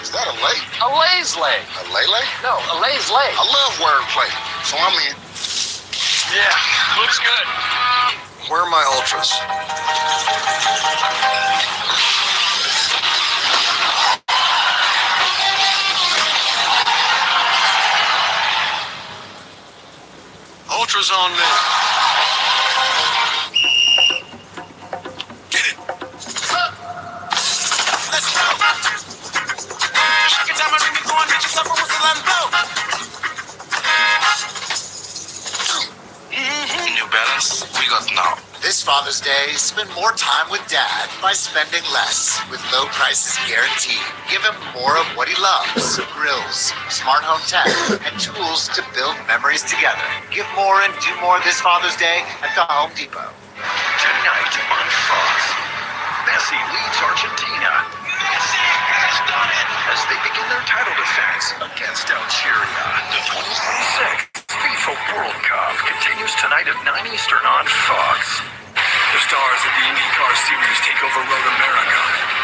Is that a lay? A lay's leg. A lay-lay? No, a lay's leg. I love wordplay, so I'm in. Yeah, looks good. Where are my ultras? Ultras on me. Get it. Let's go. New Balance, we got now. This Father's Day, spend more time with Dad by spending less. With low prices guaranteed. Give him more of what he loves. Grills, smart home tech, and tools to build memories together. Give more and do more this Father's Day at the Home Depot. Tonight on Fox, Messi leads Argentina. Messi has done it as they begin their title defense against Algeria. The 2026 FIFA World Cup continues tonight at 9 Eastern on Fox. The stars of the IndyCar Series take over Road America,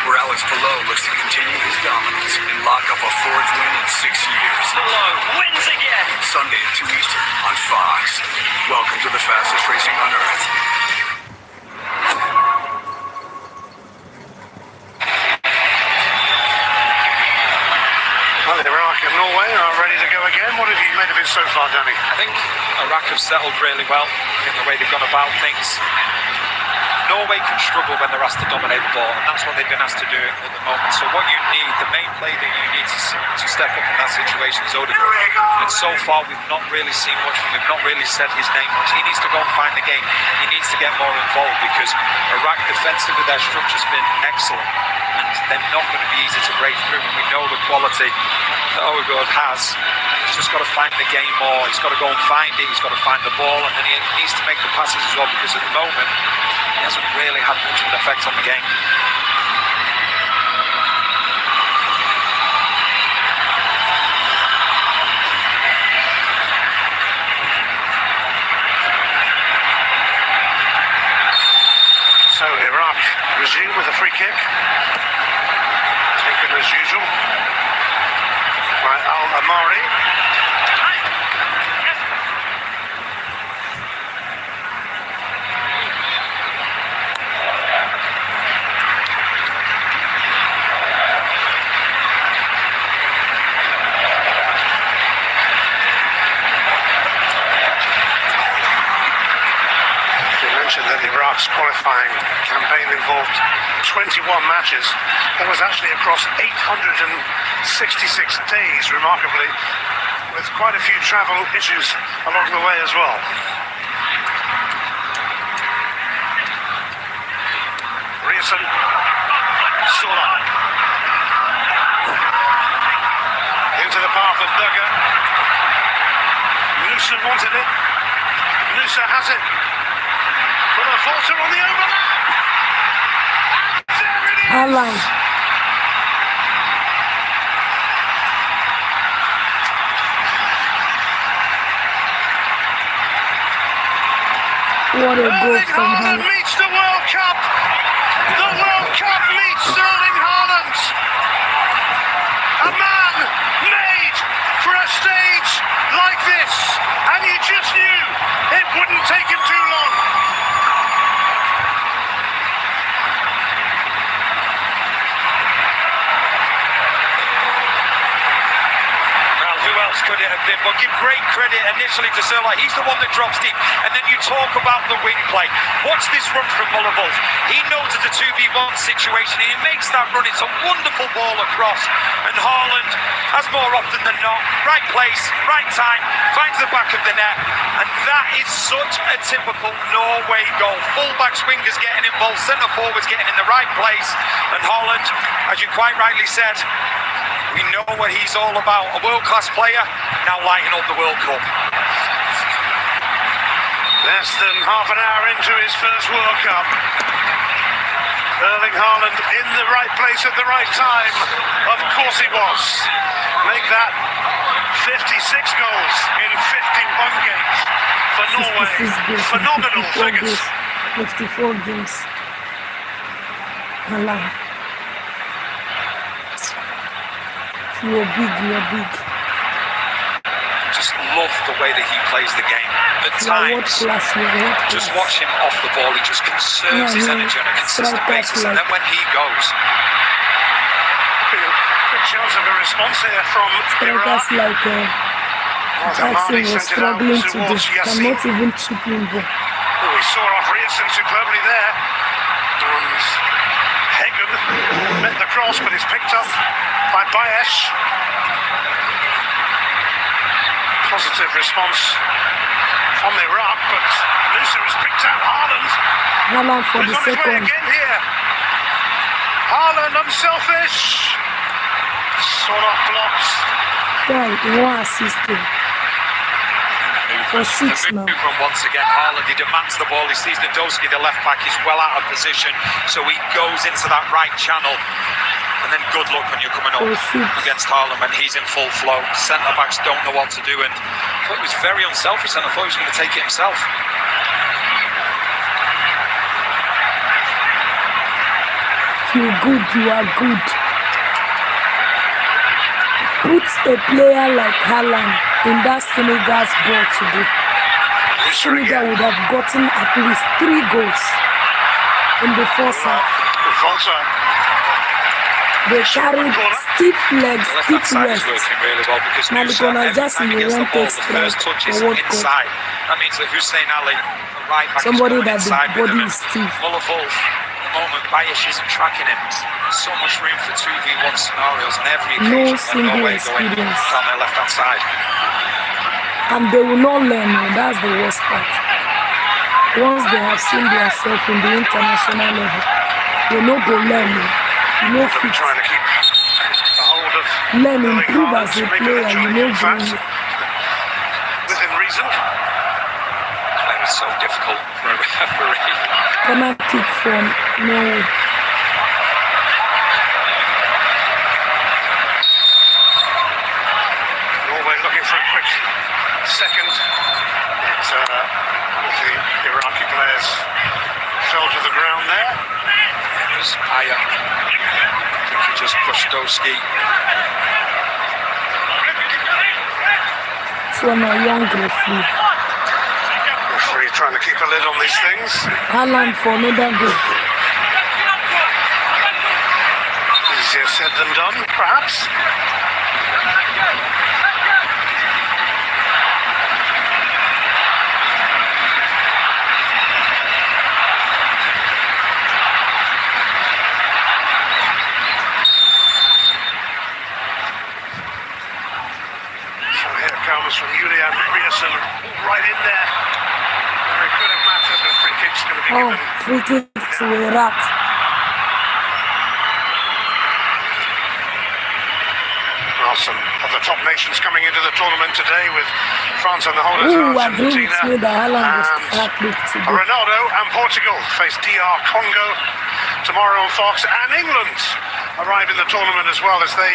where Alex Palou looks to continue his dominance and lock up a 4th win in 6 years. Palou wins again. Sunday at 2 Eastern on Fox. Welcome to the fastest racing on Earth. Well, Iraq and Norway are ready to go again. What have you made of it so far, Danny? I think Iraq have settled really well in the way they've gone about things. Norway can struggle when they're asked to dominate the ball, and that's what they've been asked to do at the moment. So what you need, the main play that you need to step up in that situation is Odegaard. And so far, we've not really seen much from him. We've not really said his name much. He needs to go and find the game. He needs to get more involved because Iraq defensively, their structure's been excellent. And they're not going to be easy to break through. And we know the quality that Odegaard has. He's just got to find the game more. He's got to go and find it. He's got to find the ball. And then he needs to make the passes as well because at the moment, he hasn't really had much of an effect on the game. So Iraq resume with a free kick. Taken as usual by Al-Amari. That Iraq's qualifying campaign involved 21 matches. That was actually across 866 days, remarkably, with quite a few travel issues along the way as well. Rierson, Sola, into the path of Berger. Nusa wanted it. Nusa has it. Volta on the overlap. And there it is. What a goal from Haaland. Meets the World Cup. The World Cup meets Erling Haaland. A man made for a stage like this, and you just knew it wouldn't take him too long. Could it have been? But give great credit initially to Sirla. He's the one that drops deep. And then you talk about the wing play. Watch this run from Muller-Wolf. He knows it's a 2v1 situation and he makes that run. It's a wonderful ball across. And Haaland, as more often than not, right place, right time, finds the back of the net. And that is such a typical Norway goal. Full-backs, wingers getting involved, centre-forwards getting in the right place. And Haaland, as you quite rightly said, we know what he's all about. A world-class player, now lighting up the World Cup. Less than half an hour into his first World Cup. Erling Haaland in the right place at the right time. Of course he was. Make that 56 goals in 51 games for Norway. Phenomenal figures. 54 games. Haaland. You're big, you're big. Just love the way that he plays the game. At You're what times, class, you're what just class. watch him off the ball. He just conserves his energy on a consistent basis. And then when he goes, Good chance of a response here from Iraq. Strikers like Jackson was struggling today. Cannot even chip in ball. Oh, we saw off Rierson superbly there. And Hagen met the cross, but it's picked up by Bayesh. Positive response from Iraq, but Musa has picked out Haaland. Haaland for He's the on his way second. again here. Haaland unselfish. Sort of blocks. Guy, one assist too. For six now. movement once again. Haaland, he demands the ball. He sees Nadolski, the left back, is well out of position, so he goes into that right channel. And then good luck when you're coming up against Haaland when he's in full flow. Centre backs don't know what to do, and I thought he was very unselfish, and I thought he was going to take it himself. Feel good, you are good. Put a player like Haaland in that Senegal's ball today. Senegal would have gotten at least 3 goals in the first half. Volta. They carried stiff legs, The stiff left-hand side is west. working really well because Now Musa, Nicolas every Jackson, time he you gets the won't ball, take the first strike touch is for World Cup. inside. That means that Hussein Ali, the right back, Somebody is going that the inside with body him. is stiff. Muller Wolf, at the moment, Bayesh isn't tracking him. So much room for 2v1 scenarios on every No occasion. single Norway going experience. down their left-hand side. And they will not learn, that's the worst part. Once they have seen themselves in the international level, they know go learn. You know fit. Trying to keep a hold of Learn, Erling improve Haaland. as a Maybe player, literally, you know in fact, doing it. within reason. That was so difficult for a referee. Corner kick from Norway. Norway looking for a quick second. But the Iraqi players fell to the ground there. It was Aya. I think he just pushed Doski. So now young referee. Referee trying to keep a lid on these things. Haaland for another goal. Easier said than done, perhaps. So here it comes from Julian Rierson, right in there. Very good of Mata, but free kick's going to be Oh, given. free kick to Iraq. Well, some of the top nations coming into the tournament today with France and the holders Who of agree with Argentina. me that Haaland was And hat-trick today? Ronaldo and Portugal face DR Congo tomorrow on Fox, and England arrive in the tournament as well as they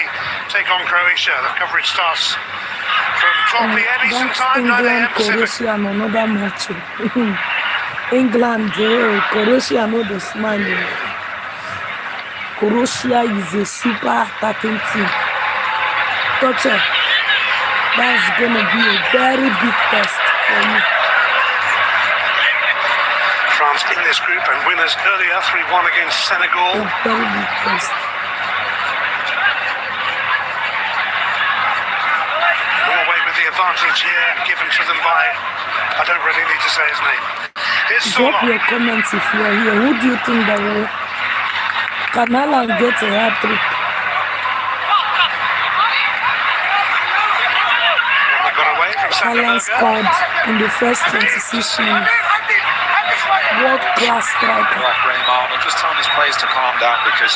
take on Croatia. The coverage starts from 12 p.m. Eastern That's Time, 9 England, a.m. Pacific. Croatia, and another match. England, Croatia, no the smile. Croatia is a super attacking team. Toucher, that's gonna be a very big test for you. France in this group and winners earlier, 3-1 against Senegal. A very big test. Norway with the advantage here, given to them by, I don't really need to say his name. Here's Drop Sola. your comments if you are here. Who do you think that will? Can Haaland get a hat-trick? And they got away from Haaland Sanderberger. scored in the first 26 minutes. World-class striker. Like Graham Arnold, just telling his players to calm down because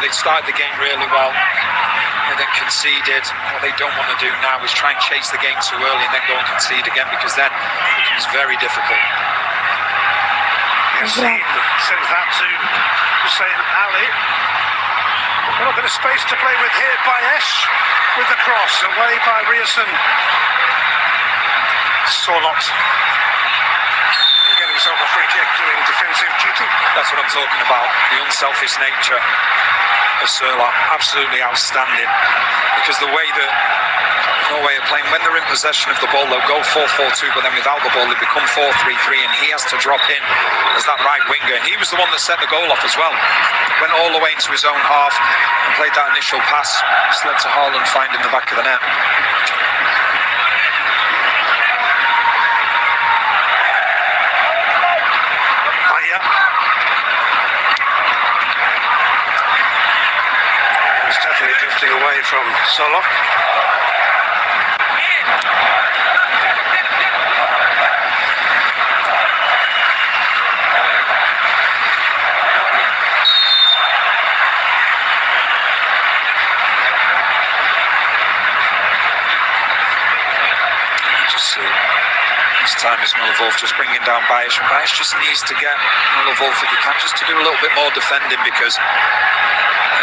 they started the game really well. They then conceded. What they don't want to do now is try and chase the game too early and then go and concede again, because then it becomes very difficult. Yassine sends that to Hussein Ali. A little bit of space to play with here by Esh with the cross away by Rierson. Sorlot will get himself a free kick doing defensive duty. That's what I'm talking about, the unselfish nature. of Sørloth, absolutely outstanding, because the way that Norway are playing, when they're in possession of the ball, they'll go 4-4-2, but then without the ball, they become 4-3-3, and he has to drop in as that right winger. And he was the one that set the goal off as well. Went all the way into his own half and played that initial pass, just led to Haaland finding the back of the net. He's definitely drifting away from Sørloth. This time is Muller-Wolf just bringing down Bayesh, and Bayesh just needs to get Muller-Wolf, if he can, just to do a little bit more defending, because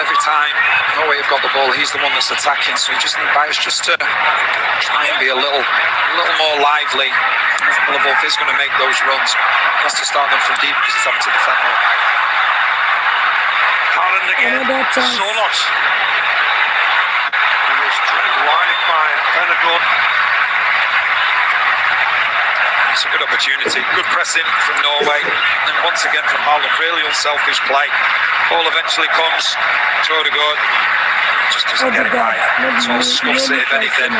every time Norway have got the ball, he's the one that's attacking, so you just need Bayesh just to try and be a little more lively. If Muller-Wolf is going to make those runs, he has to start them from deep because he's having to defend them. Haaland again. Sørloth. He was dragged wide by Ødegaard. It's a good opportunity, good pressing from Norway, and then once again from Haaland, really unselfish play. Ball eventually comes to Ødegaard, just doesn't get it right. It's all scuffs it, if anything.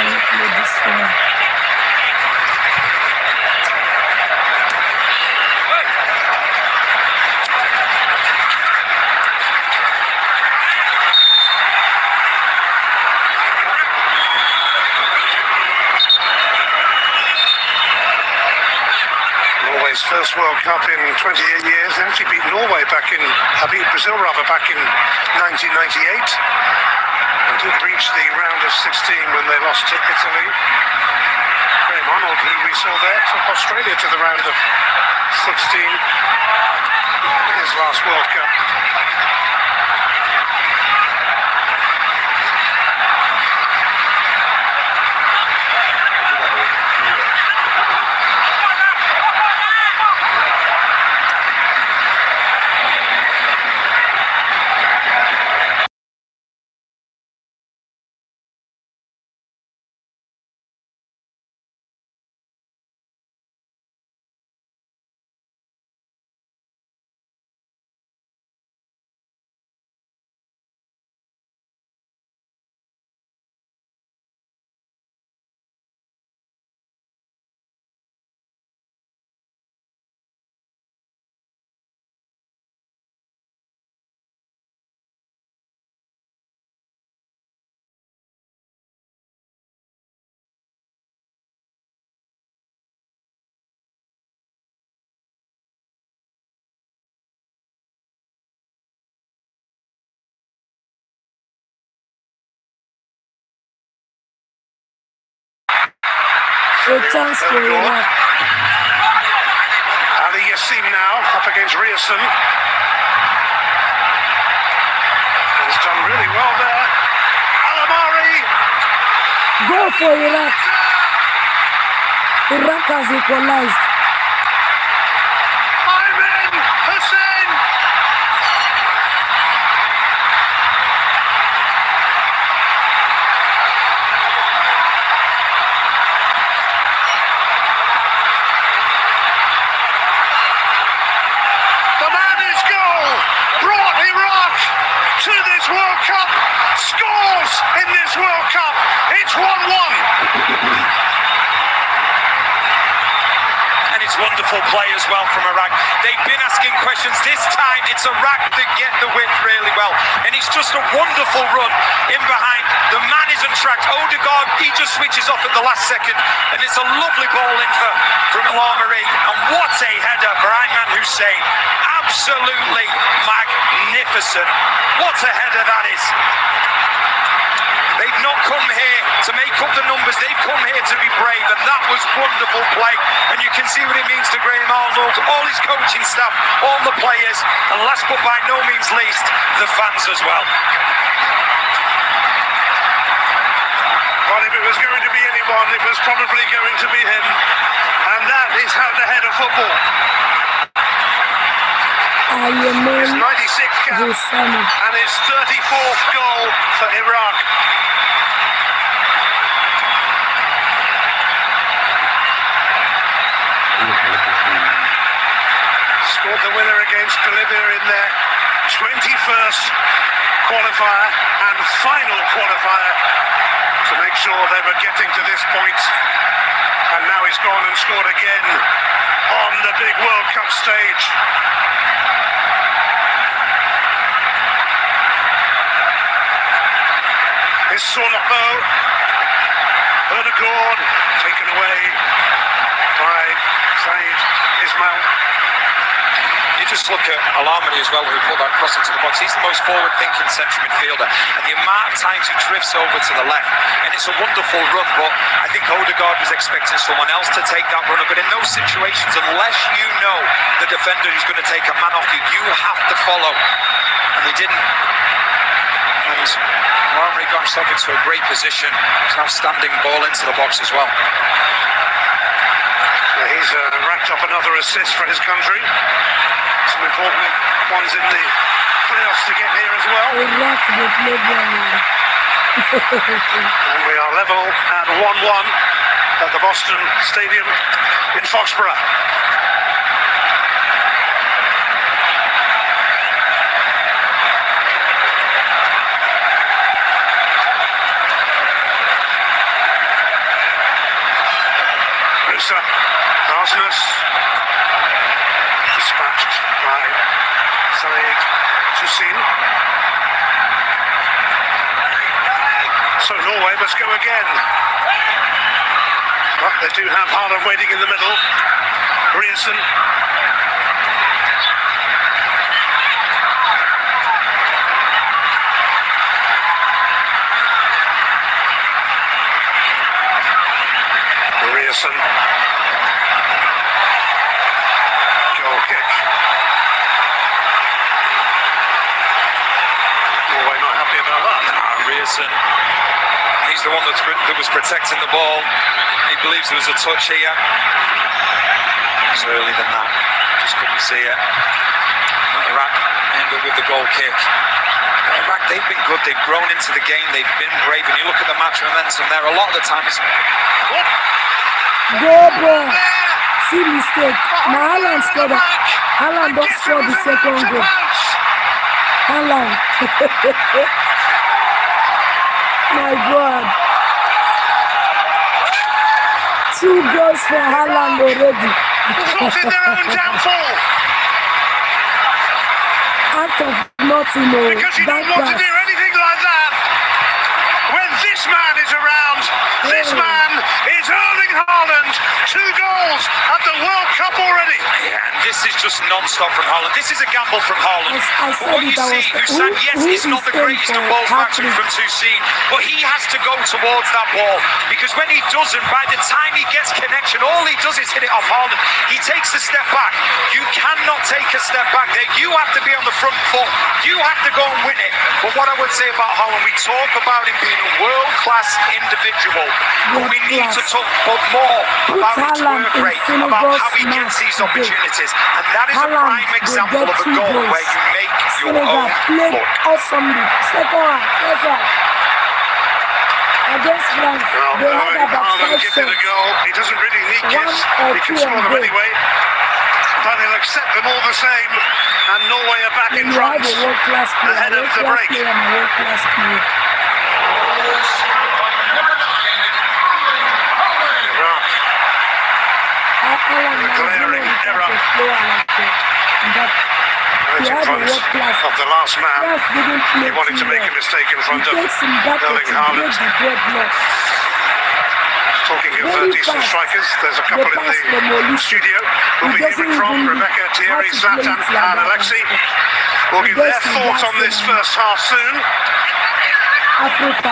First World Cup in 28 years. They actually beat Norway beat Brazil back in 1998, and did reach the round of 16 when they lost to Italy. Graham Arnold, who we saw there, took Australia to the round of 16 in his last World Cup. A chance for Iraq. Ali Yassim now up against Rierson. He's done really well there. Alamari. Go for Iraq. Iraq has equalized. Ayman Hussein. To this World Cup, scores in this World Cup. It's 1-1. And it's wonderful play as well from Iraq. They've been asking questions. This time it's Iraq that get the width really well. And it's just a wonderful run in behind. The man isn't tracked. Ødegaard, he just switches off at the last second. And it's a lovely ball in from Alamari. And what a header for Ayman Hussein. Absolutely magnificent. What a header that is. They've not come here to make up the numbers. They've come here to be brave, and that was wonderful play. And you can see what it means to Graham Arnold, all his coaching staff, all the players, and last but by no means least, the fans as well. Well, if it was going to be anyone, it was probably going to be him. And that is how the head of football. His Ayemel 96th cap Hosani. and his 34th goal for Iraq. Scored the winner against Bolivia in their 21st qualifier and final qualifier to make sure they were getting to this point. And now he's gone and scored again on the big World Cup stage. It's Solapo, Erdogan, taken away by Said Ismail. You just look at Alamani as well, who put that cross into the box. He's the most forward-thinking central midfielder, and the amount of times he drifts over to the left, and it's a wonderful run, but I think Odegaard was expecting someone else to take that runner, but in those situations, unless you know the defender who's going to take a man off you, you have to follow, and he didn't. And Alamani got himself into a great position. It's an outstanding ball into the box as well. He's racked up another assist for his country. Some important ones in the playoffs to get here as well. Iraq they play well. And we are level at 1-1 at the Boston Stadium in Foxborough. Musa, Arsenis, dispatched by Saeed Hussein. So Norway must go again. But they do have Haaland waiting in the middle. Ryerson. Ryerson. Goal kick. Norway not happy about that. Ryerson, he's the one that was protecting the ball. He believes there was a touch here. It was earlier than that, just couldn't see it. Iraq ended with the goal kick. Iraq, they've been good, they've grown into the game, they've been brave, and you look at the match momentum there, a lot of the time it's... Go, bro. See mistake. Now Haaland scored that. Haaland don't score the second goal. Haaland. My God. 2 goals for Haaland already. Plotted their own downfall. Out of nothing, no. Because you don't want to do anything like that when this man is around. This man is Erling Haaland. 2 goals at the World Cup already. Yeah, and this is just non-stop from Haaland. This is a gamble from Haaland. I But what you see, Hussein, yes, it's not the greatest of balls matching from Hussein, but he has to go towards that ball, because when he doesn't, by the time he gets connection, all he does is hit it off Haaland. He takes a step back. You cannot take a step back there. You have to be on the front foot. You have to go and win it. But what I would say about Haaland, we talk about him being a world-class individual, but we need to talk more about his work rate, about how he gets these opportunities, and that is a prime example of a goal where you make your own played look. awesomely. Second one, yes, sir. Against France, Well, they had about Haaland 5 gets in a shots. goal. He doesn't really need gifts. 1 or He can 2 score a them day. anyway. But he'll accept them all the same. And Norway are back in Then you have front. a world-class player, ahead of the break. and a world-class player. Iraq Haaland now is glaring not error. a player like that. And that right he in had a front world-class. of the last man. France didn't play He wanted to too make a well. mistake in He front of takes him back to Erling break Haaland. the deadlock. Talking of Very decent fast. strikers, there's a couple The in pass from the Oli. studio. We'll He be hearing doesn't from even Rebecca, know Thierry, how to play Zlatan, it like and that. Alexei. We'll give their thoughts on this first half soon. Africa.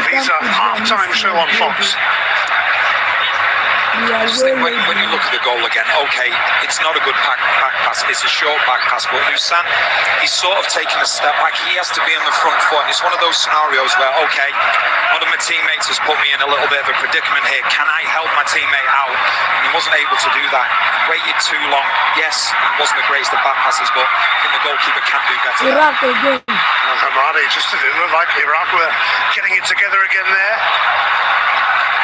These are half-time show on Fox. We are Just think, way when you look at the goal again, okay, it's not a good back pass, it's a short back pass, but Hussein, he's sort of taking a step back. He has to be on the front foot, and it's one of those scenarios where, okay, one of my teammates has put me in a little bit of a predicament here. Can I help my teammate out? And he wasn't able to do that. He waited too long. Yes, it wasn't the greatest of back passes, but I think the goalkeeper can do better. Iraq again. Hamadi, just it looked like Iraq were getting it together again there.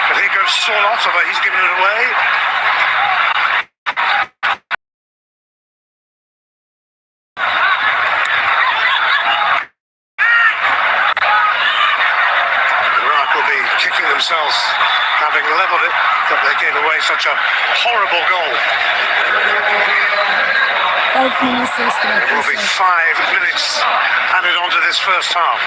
But here goes Sorlotova, he's given it away. Iraq will be kicking themselves, having levelled it, that they gave away such a horrible goal. 5 minutes extra. It will be 5 minutes added onto this first half.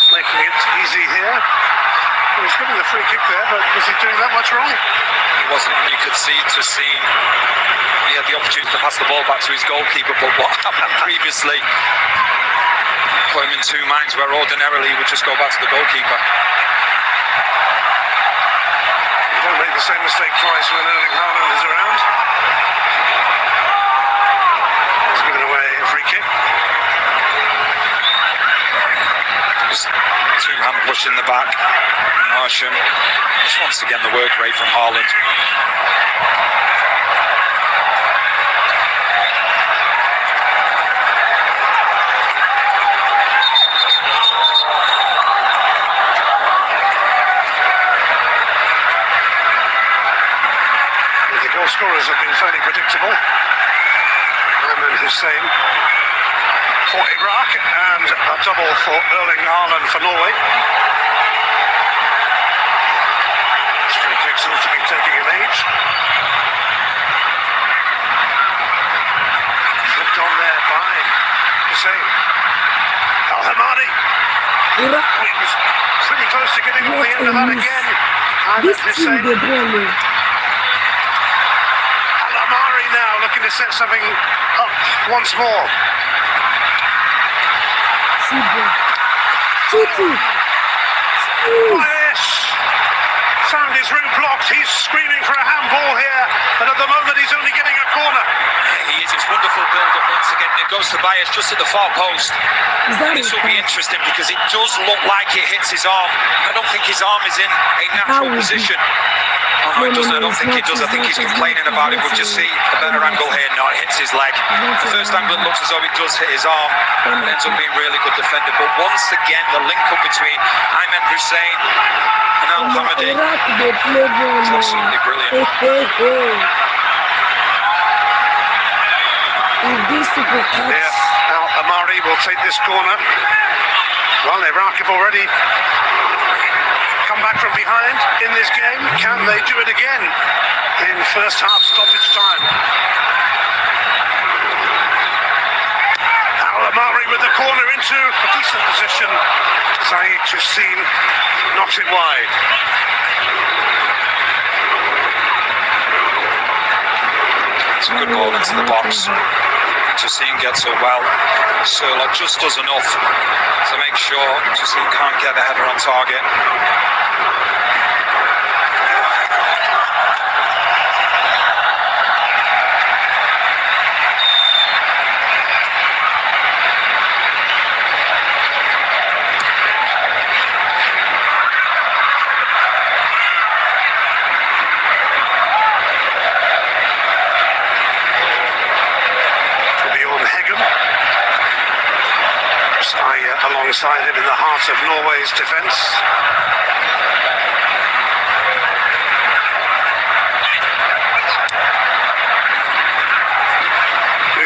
Making it easy here. Well, he's given the free kick there, but was he doing that much wrong? He wasn't, and you could see he had the opportunity to pass the ball back to his goalkeeper, but what happened previously put him in two minds where ordinarily he would just go back to the goalkeeper. You don't make the same mistake twice when Erling Haaland is around. He's given away a free kick. Two-hand push in the back. Marsham just wants to get the work rate from Haaland. The goal scorers have been fairly predictable. Ayman Hussein for Iraq and a double for Erling Haaland for Norway. This free kick seems to be taking an age. Flipped on there by Hussein. Al Hamadi. He was pretty close to getting on the end of that again. This Ayman team, Hussein. they really. Al-Amari now looking to set something up once more. Tutu. Yes! Found his route blocked. He's screaming for a handball here, and at the moment he's only getting a corner. He is. It's wonderful build-up once again. It goes to Bias just at the far post. Is that This will be interesting because it does look like it hits his arm. I don't think his arm is in a natural position. Oh, no, it doesn't. I don't think he does. I think he's complaining about it. We'll just see a better angle here. No, it hits his leg. The first angle it looks as though it does hit his arm. It ends up being really good defender. But once again, the link-up between Ayman Hussein and Al Hamadi is absolutely brilliant. Yeah, Al-Amari will take this corner. Well, Iraq have already come back from behind in this game. Can they do it again in first half stoppage time? Al-Amari with the corner into a decent position. Saeed Justine knocks it wide. It's a good ball into the box. Justine gets it well. Surlock just does enough to make sure Justine can't get the header on target. Alongside him in the heart of Norway's defence.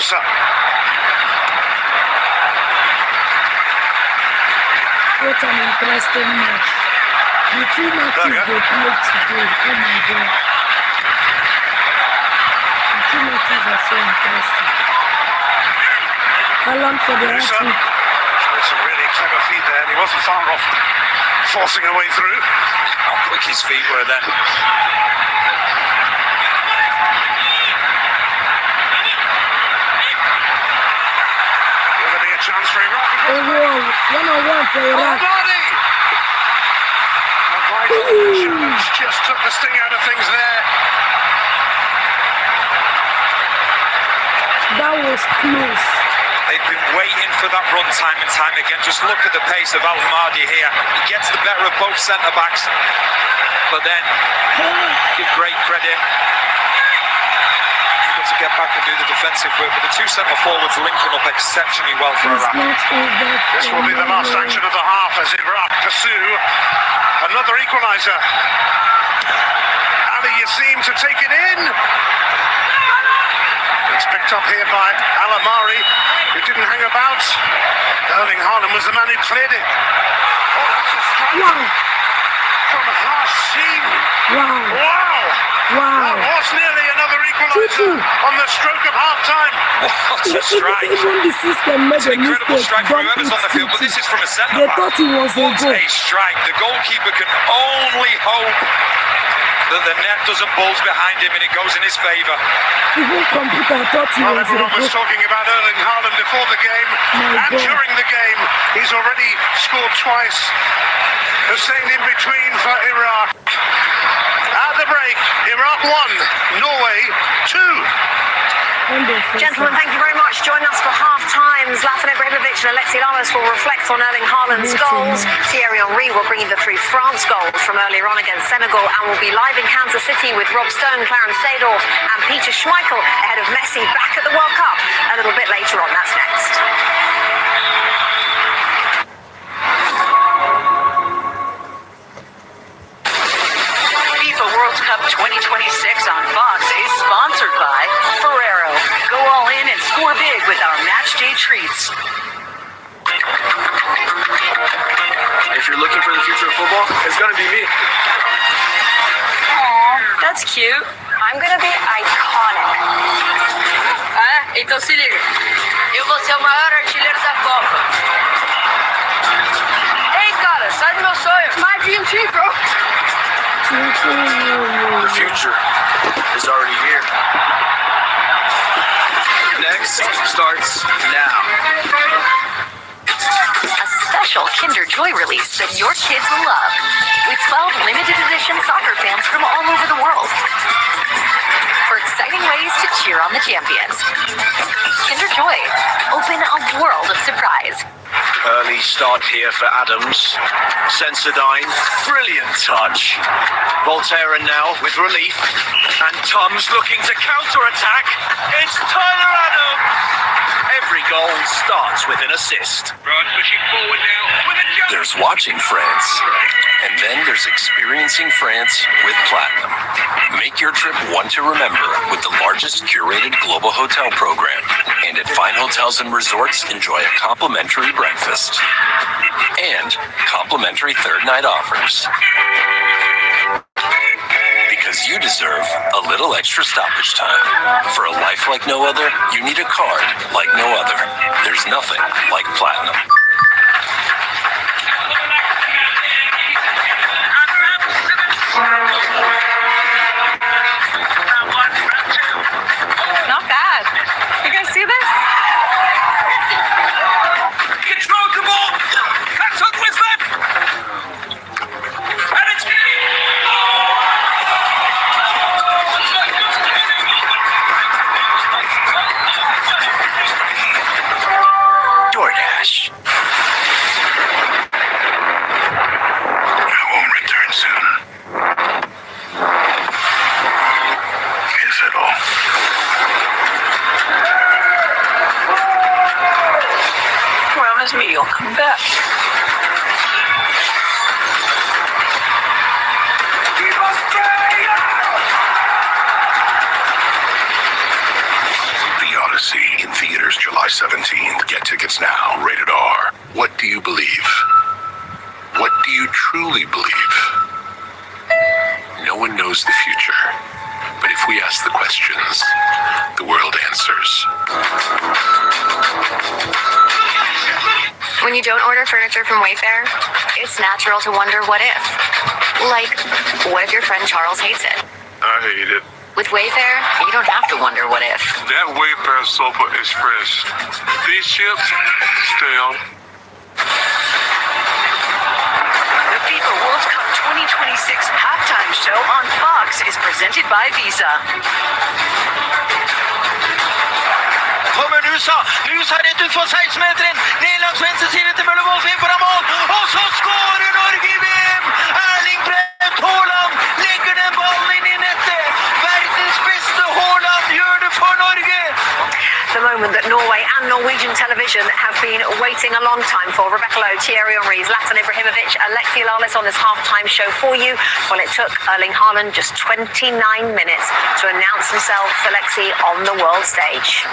closer. What an interesting match. The two matches Okay. they played today. Oh my god. The two matches are so interesting. Alan for the Musa. hat-trick. Showed some really clever feet there, and he wasn't far off forcing a way through. How quick his feet were then. Will there be a chance for Iraq? Oh wow, one-on-one for Iraq. Almighty! A vital action which just took the sting out of things there. That was close. They've been waiting for that run time and time again. Just look at the pace of Al-Mahdi here. He gets the better of both centre-backs. But then, give great credit. He's got to get back and do the defensive work. But the two centre-forwards linking up exceptionally well for It's Iraq. not over. This will be the last action of the half as Iraq pursue another equaliser. Ali Yassim to take it in. It's picked up here by Al-Amari, who didn't hang about. Erling Haaland was the man who cleared it. Oh, that's a strike Wow, from Hashim. wow, Wow! wow. That was nearly another equaliser 2-2. on the stroke of half-time. What a strike. Even the system made It's an a incredible mistake. strike from Don't whoever's on the field, but this is from a They centre-back. thought it was a What goal. a strike. The goalkeeper can only hope that the net doesn't bulge behind him and it goes in his favour. Even computer thought it Well, was a everyone was goal. talking about Erling Haaland before the game My and God. during the game. He's already scored twice. Hussein in between for Iraq. At the break, Iraq 1, Norway 2. Wonderful. Gentlemen, thank you very much. Join us for half-time. Zlatan Ibrahimovic and Alexi Lamas will reflect on Erling Haaland's goals. Thierry Henry will bring you the three France goals from earlier on against Senegal and will be live in Kansas City with Rob Stone, Clarence Seedorf and Peter Schmeichel ahead of Messi back at the World Cup a little bit later on. That's next. FIFA World Cup 2026 on Fox is sponsored by Ferrero. Go all in and score big with our match day treats. If you're looking for the future of football, it's gonna be me. Aw, that's cute. I'm gonna be iconic. Então se liga. Eu vou ser o maior artilheiro da Copa. Ei, cara, sai do meu sonho. My dream team, bro. The future is already here. Next starts now. A special Kinder Joy release that your kids will love. With 12 limited edition soccer fans from all over the world. For exciting ways to cheer on the champions. Kinder Joy. Open a world of surprise. Early start here for Adams. Sensodyne, brilliant touch. Volterra now with relief. And Tums looking to counter-attack. It's Tyler Adams! Every goal starts with an assist. Rod pushing forward now with a jump. There's watching France, and then there's experiencing France with Platinum. Make your trip one to remember with the largest curated global hotel program. And at fine hotels and resorts, enjoy a complimentary breakfast. And complimentary third night offers. Because you deserve a little extra stoppage time. For a life like no other, you need a card like no other. There's nothing like Platinum. Not bad. You guys see this? Control the ball. That's on with left. And it's DoorDash. I won't return soon. Is it all? Promise me you'll come back. The Odyssey. tickets now. Rated R. What do you believe? What do you truly believe? No one knows the future. But if we ask the questions, the world answers. When you don't order furniture from Wayfair, it's natural to wonder what if. Like, what if your friend Charles hates it? I hate it. With Wayfair, you don't have to wonder what if. That Wayfair sofa is fresh. These chips, stay on. The FIFA World Cup 2026 halftime show on Fox is presented by Visa. Kommer Nusa rett ut for 16-meteren. Ned langs venstre side til Møllevold, fin foran mål. Og så skårer Norge i VM! Erling Braut Haaland legger den ballen inn i nettet. Verdens beste Haaland gjør det for Norge! The moment that Norway and Norwegian television have been waiting a long time for. Rebecca Lowe, Thierry Henry, Zlatan Ibrahimovic, Alexi Lalas on this halftime show for you. Well, it took Erling Haaland just 29 minutes to announce himself, Alexi, on the world stage.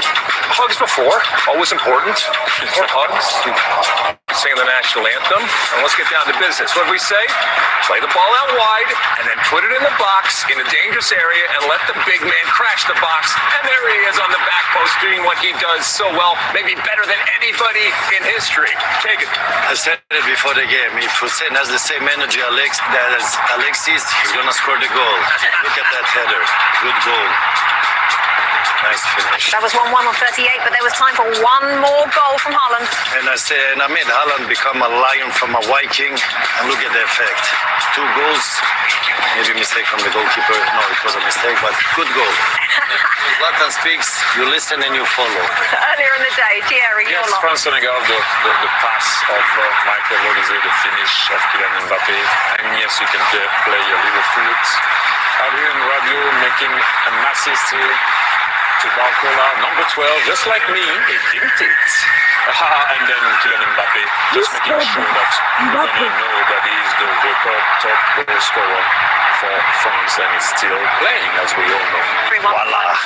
Hugs before, always important. More hugs. Singing the national anthem. And let's get down to business. What do we say? Play the ball out wide and then put it in the box in a dangerous area and let the big man crash the box. And there he is on the back post doing what he does so well, maybe better than anybody in history. Take it. I said it before the game. If Hussein has the same energy as Alexis, he's gonna score the goal. Look at that header. Good goal. Nice finish. That was 1-1 on 38, but there was time for one more goal from Haaland. And I made Haaland become a lion from a Viking. And look at the effect. 2 goals. Maybe a mistake from the goalkeeper. No, it was a mistake, but good goal. When Zlatan speaks, you listen and you follow. Earlier in the day, Thierry, Yes, your lot. from Senegal, the pass of Michael Olise, the finish of Kylian Mbappe. And yes, you can play a little foot. Adrien Rabiot making a massive steal to Barcola, number 12, just like me, he didn't it. And then Kylian Mbappe, just making sure that we're going to know that he's the record top goal scorer for France and is still playing, as we all know. 3-1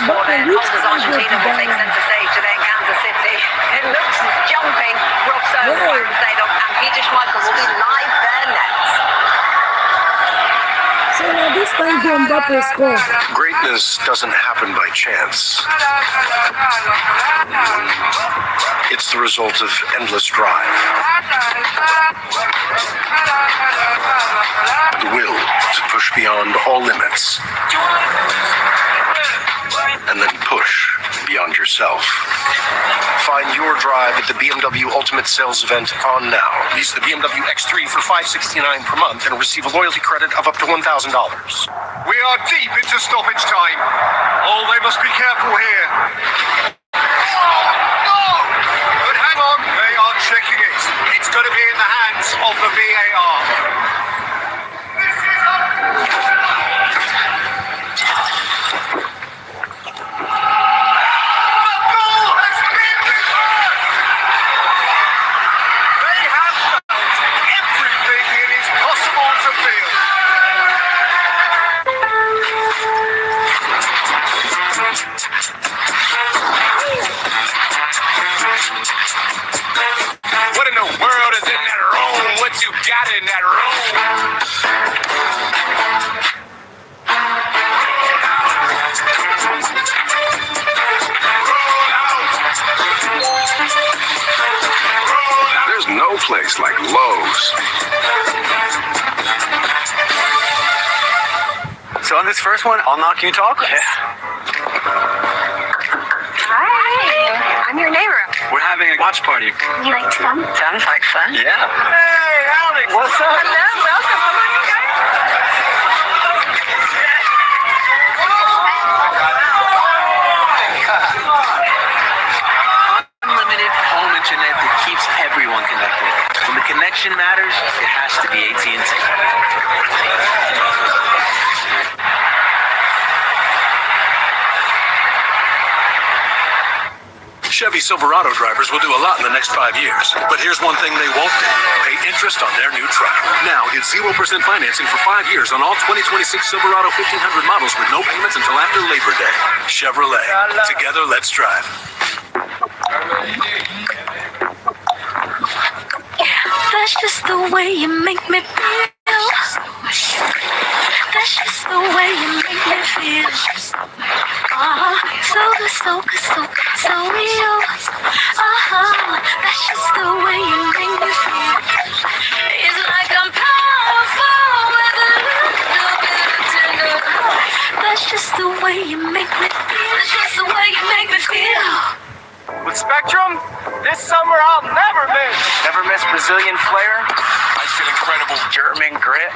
for then. Holders Argentina will take centre stage today in Kansas City. It looks jumping. Robso, Byron Zadok and Peter Schmeichel will be live there next. So now this time Mbappe scored. Greatness doesn't happen by chance. It's the result of endless drive. The will to push beyond all limits. And then push beyond yourself. Find your drive at the BMW Ultimate Sales Event on now. Lease the BMW X3 for $569 per month and receive a loyalty credit of up to $1,000. We are deep into stoppage time. Oh, they must be careful here. Oh! But hang on, they are checking it. It's going to be in the hands of the VAR. What in the world is in that room? What you got in that room? There's no place like Lowe's. So on this first one, I'll knock you talk. Hi, I'm your neighbor. We're having a watch party. You like to come? Sounds like fun. Yeah. Hey, Alex. What's up? Hello, welcome. Come on, you guys. Unlimited home internet that keeps everyone connected. When the connection matters, it has to be AT&T. Chevy Silverado drivers will do a lot in the next 5 years. But here's one thing they won't do. Pay interest on their new truck. Now get 0% financing for 5 years on all 2026 Silverado 1500 models with no payments until after Labor Day. Chevrolet. Together, let's drive. That's just the way you make me feel. That's just the way you make me feel. So good, so good, so good, so real. That's just the way you make me feel. It's like I'm powerful with a little bit of tender. That's just the way you make me feel. That's just the way you make me feel. With Spectrum, this summer I'll never miss. Never miss Brazilian flair. I feel incredible German grit,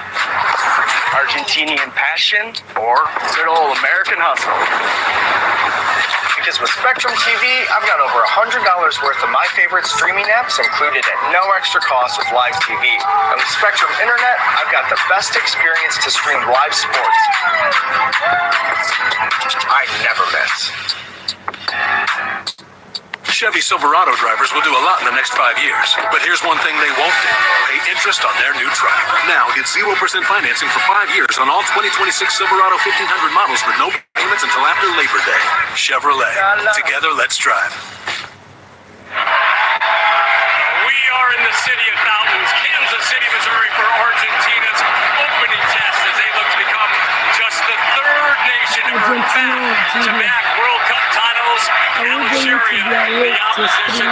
Argentinian passion, or good old American hustle. Because with Spectrum TV, I've got over $100 worth of my favorite streaming apps included at no extra cost with live TV. And with Spectrum Internet, I've got the best experience to stream live sports. I never miss. Chevy Silverado drivers will do a lot in the next 5 years. But here's one thing they won't do. Pay interest on their new truck. Now get 0% financing for 5 years on all 2026 Silverado 1500 models with no payments until after Labor Day. Chevrolet. Together, let's drive. We are in the city of fountains, Kansas City, Missouri, for Argentina's opening test as they look to become just the third nation to earn back-to-back World Cup titles and the Sharia the opposition.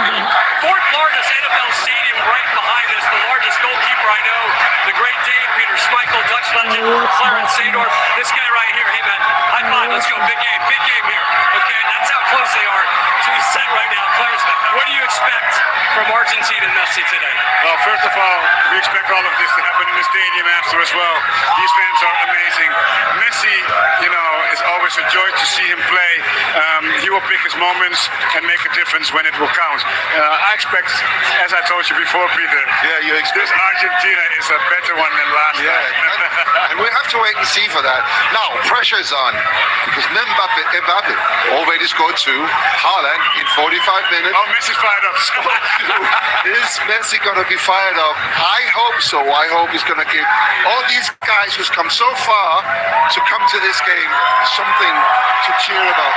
Fourth largest NFL stadium right behind us, the largest goalkeeper I know, the great Dave Peter Schmeichel, Dutch legend, Clarence Seedorf. This guy right here, hey man, high five, let's go, big game here. Okay, that's how close they are to the set right now. Clarence, what do you expect from Argentina and Messi today? Well, first of all, we expect all of this to happen in the stadium after as well. These fans are amazing. Messi, is always a joy to see him play. He will pick his moments and make a difference when it will count. I expect, as I told you before, Peter, this Argentina is a better one than last time. And we have to wait and see for that. Now, pressure's on because Mbappe already scored 2. Haaland in 45 minutes. Oh, Messi's fired up. Is Messi going to be fired up? I hope so. I hope he's going to give all these guys who's come so far to come to this game something to cheer about.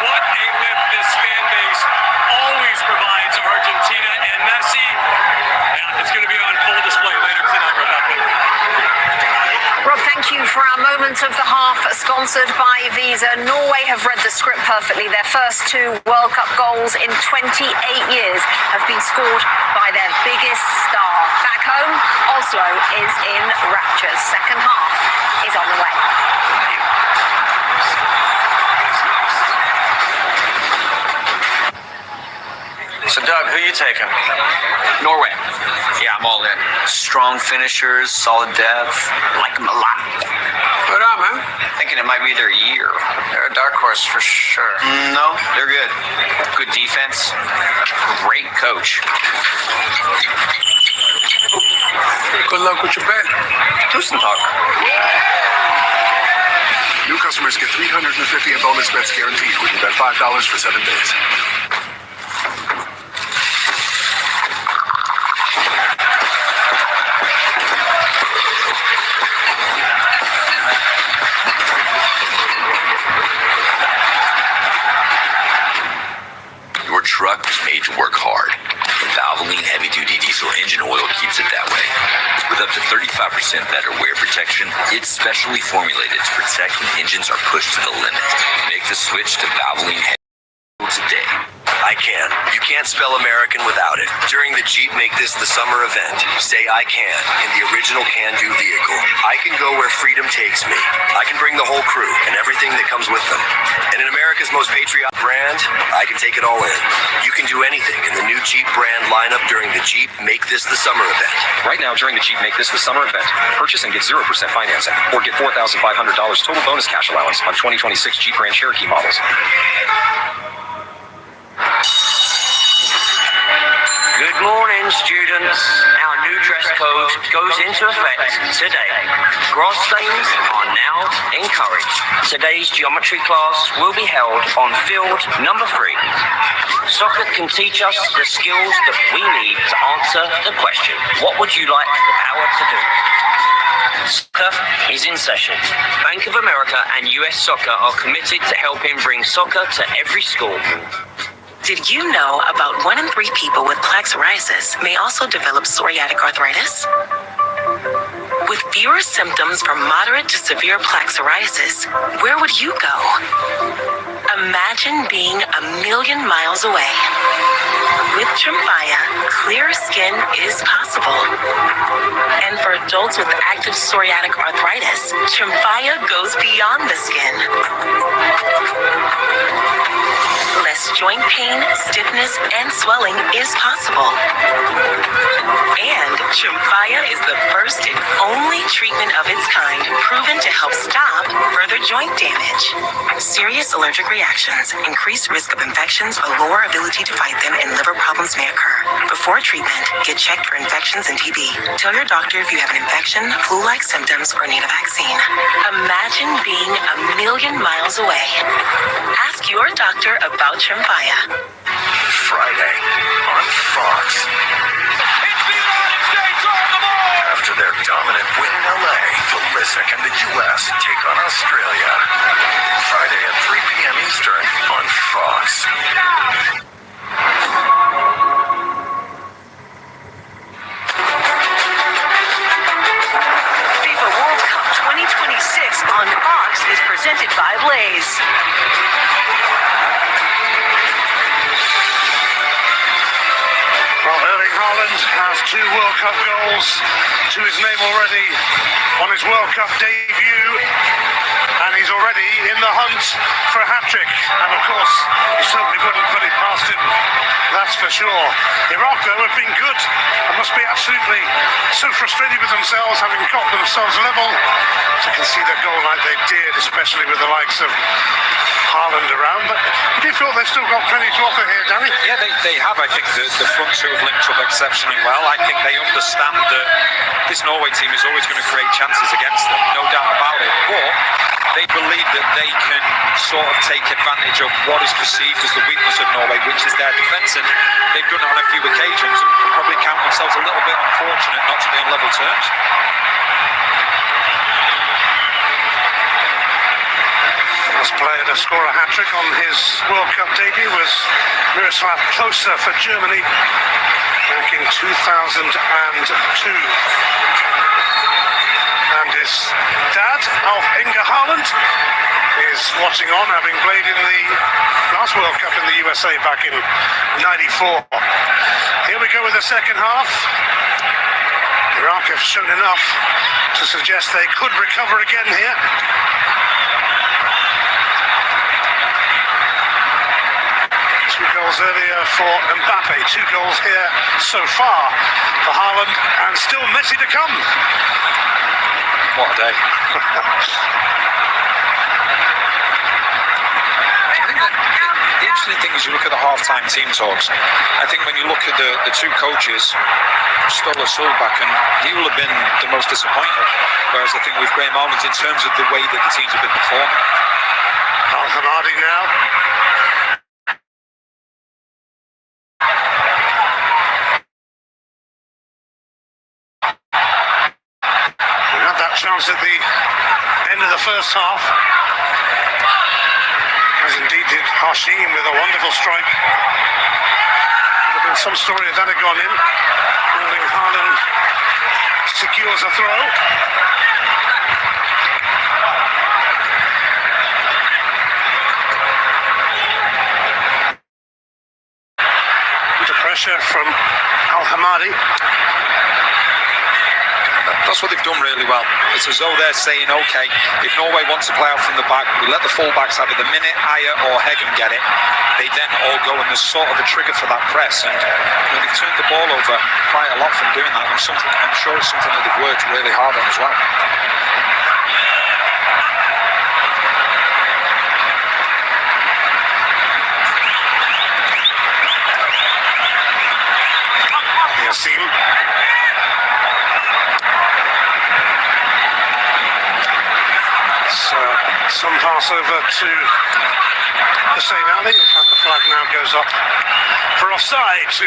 What a lift this fan base always provides Argentina and Messi. Yeah, it's going to be on full display later tonight, Rebecca. Rob, thank you for our moment of the half, sponsored by Visa. Norway have read the script perfectly. Their first 2 World Cup goals in 28 years have been scored by their biggest star. Back home, Oslo is in raptures. Second half is on the way. So, Doug, who you taking? Norway. Yeah, I'm all in. Strong finishers, solid depth. Like them a lot. Put on, man. Thinking it might be their year. They're a dark horse for sure. No, they're good. Good defense. Great coach. Good luck with your bet. Do some talk. New customers get $350 in bonus bets guaranteed when you bet $5 for 7 days. Truck was made to work hard. The Valvoline heavy-duty diesel engine oil keeps it that way. With up to 35% better wear protection, it's specially formulated to protect when engines are pushed to the limit. Make the switch to Valvoline heavy today. I can. You can't spell American without it. During the Jeep Make This the Summer event, say I can in the original can-do vehicle. I can go where freedom takes me. I can bring the whole crew and everything that comes with them. And in America's most patriotic brand, I can take it all in. You can do anything in the new Jeep brand lineup during the Jeep Make This the Summer event. Right now, during the Jeep Make This the Summer event, purchase and get 0% financing, or get $4,500 total bonus cash allowance on 2026 Jeep Grand Cherokee models. Good morning, students. Our new dress code goes into effect today. Grass stains are now encouraged. Today's geometry class will be held on field number 3. Soccer can teach us the skills that we need to answer the question, what would you like the power to do? Soccer is in session. Bank of America and US Soccer are committed to helping bring soccer to every school. Did you know about 1 in 3 people with plaque psoriasis may also develop psoriatic arthritis? With fewer symptoms from moderate to severe plaque psoriasis, where would you go? Imagine being 1,000,000 miles away. With Tremfya, clear skin is possible. And for adults with active psoriatic arthritis, Tremfya goes beyond the skin. Less joint pain, stiffness, and swelling is possible. And Tremfya is the first and only treatment of its kind proven to help stop further joint damage. Serious allergic reactions, increased risk of infections, or lower ability to fight them, and liver problems may occur. Before treatment, get checked for infections and TB. Tell your doctor if you have an infection, flu-like symptoms, or need a vaccine. Imagine being 1,000,000 miles away. Ask your doctor about Tremfya. Friday on Fox. After their dominant win in LA, the Lissick and the US take on Australia. Friday at 3 p.m. Eastern on Fox. FIFA World Cup 2026 on Fox is presented by Blaze. Well, Erling Haaland has 2 World Cup goals to his name already on his World Cup debut, and he's already in the hunt for a hat-trick. And of course, he certainly wouldn't put it past him, that's for sure. Iraq, though, have been good and must be absolutely so frustrated with themselves, having got themselves level to concede a goal like they did, especially with the likes of Haaland around. But do you feel they've still got plenty to offer here, Danny? Yeah, they have. I think the front two have linked up exceptionally well. I think they understand that this Norway team is always going to create chances against them, no doubt about it. But they believe that they can sort of take advantage of what is perceived as the weakness of Norway, which is their defence. And they've done it on a few occasions and can probably count themselves a little bit unfortunate not to be on level terms. Last player to score a hat-trick on his World Cup debut was Miroslav Klose for Germany back in 2002. And his dad, Alf Inge Haaland, is watching on, having played in the last World Cup in the USA back in '94. Here we go with the second half. Iraq have shown enough to suggest they could recover again here. 2 goals earlier for Mbappe, 2 goals here so far for Haaland, and still Messi to come. What a day. I think that the interesting thing is you look at the half-time team talks. I think when you look at the 2 coaches, Stoller Solback, and he will have been the most disappointed. Whereas I think with Graham Almond, in terms of the way that the teams have been performing. Al-Hamadi now. Chance at the end of the first half, as indeed did Hashim with a wonderful strike. There have been some story if that had gone in. Erling Haaland secures a throw. Under pressure from Al-Hamadi. That's what they've done really well. It's as though they're saying, okay, if Norway wants to play out from the back, we let the full-backs have it. The minute Ayer or Hegem get it, they then all go, and there's sort of a trigger for that press. And they've turned the ball over quite a lot from doing that. And I'm sure it's something that they've worked really hard on as well. Yassim. Some pass over to Hussein Ali. In fact, the flag now goes up for offside to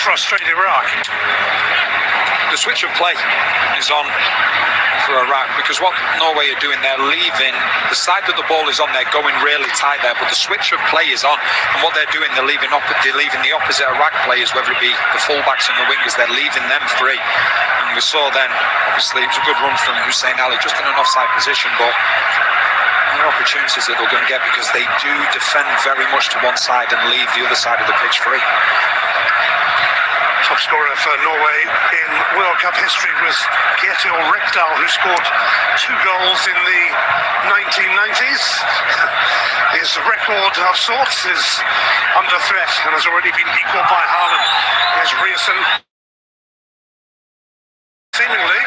frustrate Iraq. The switch of play is on for Iraq, because what Norway are doing, they're leaving the side that the ball is on, they're going really tight there, but the switch of play is on, and what they're doing, they're leaving the opposite Iraq players, whether it be the fullbacks and the wingers, they're leaving them free. And we saw then, obviously it was a good run from Hussein Ali, just in an offside position, but there are opportunities that they're going to get, because they do defend very much to one side and leave the other side of the pitch free. Top scorer for Norway in World Cup history was Kjetil Rekdal, who scored 2 goals in the 1990s. His record of sorts is under threat and has already been equalled by Haaland. Here's Rierson. Seemingly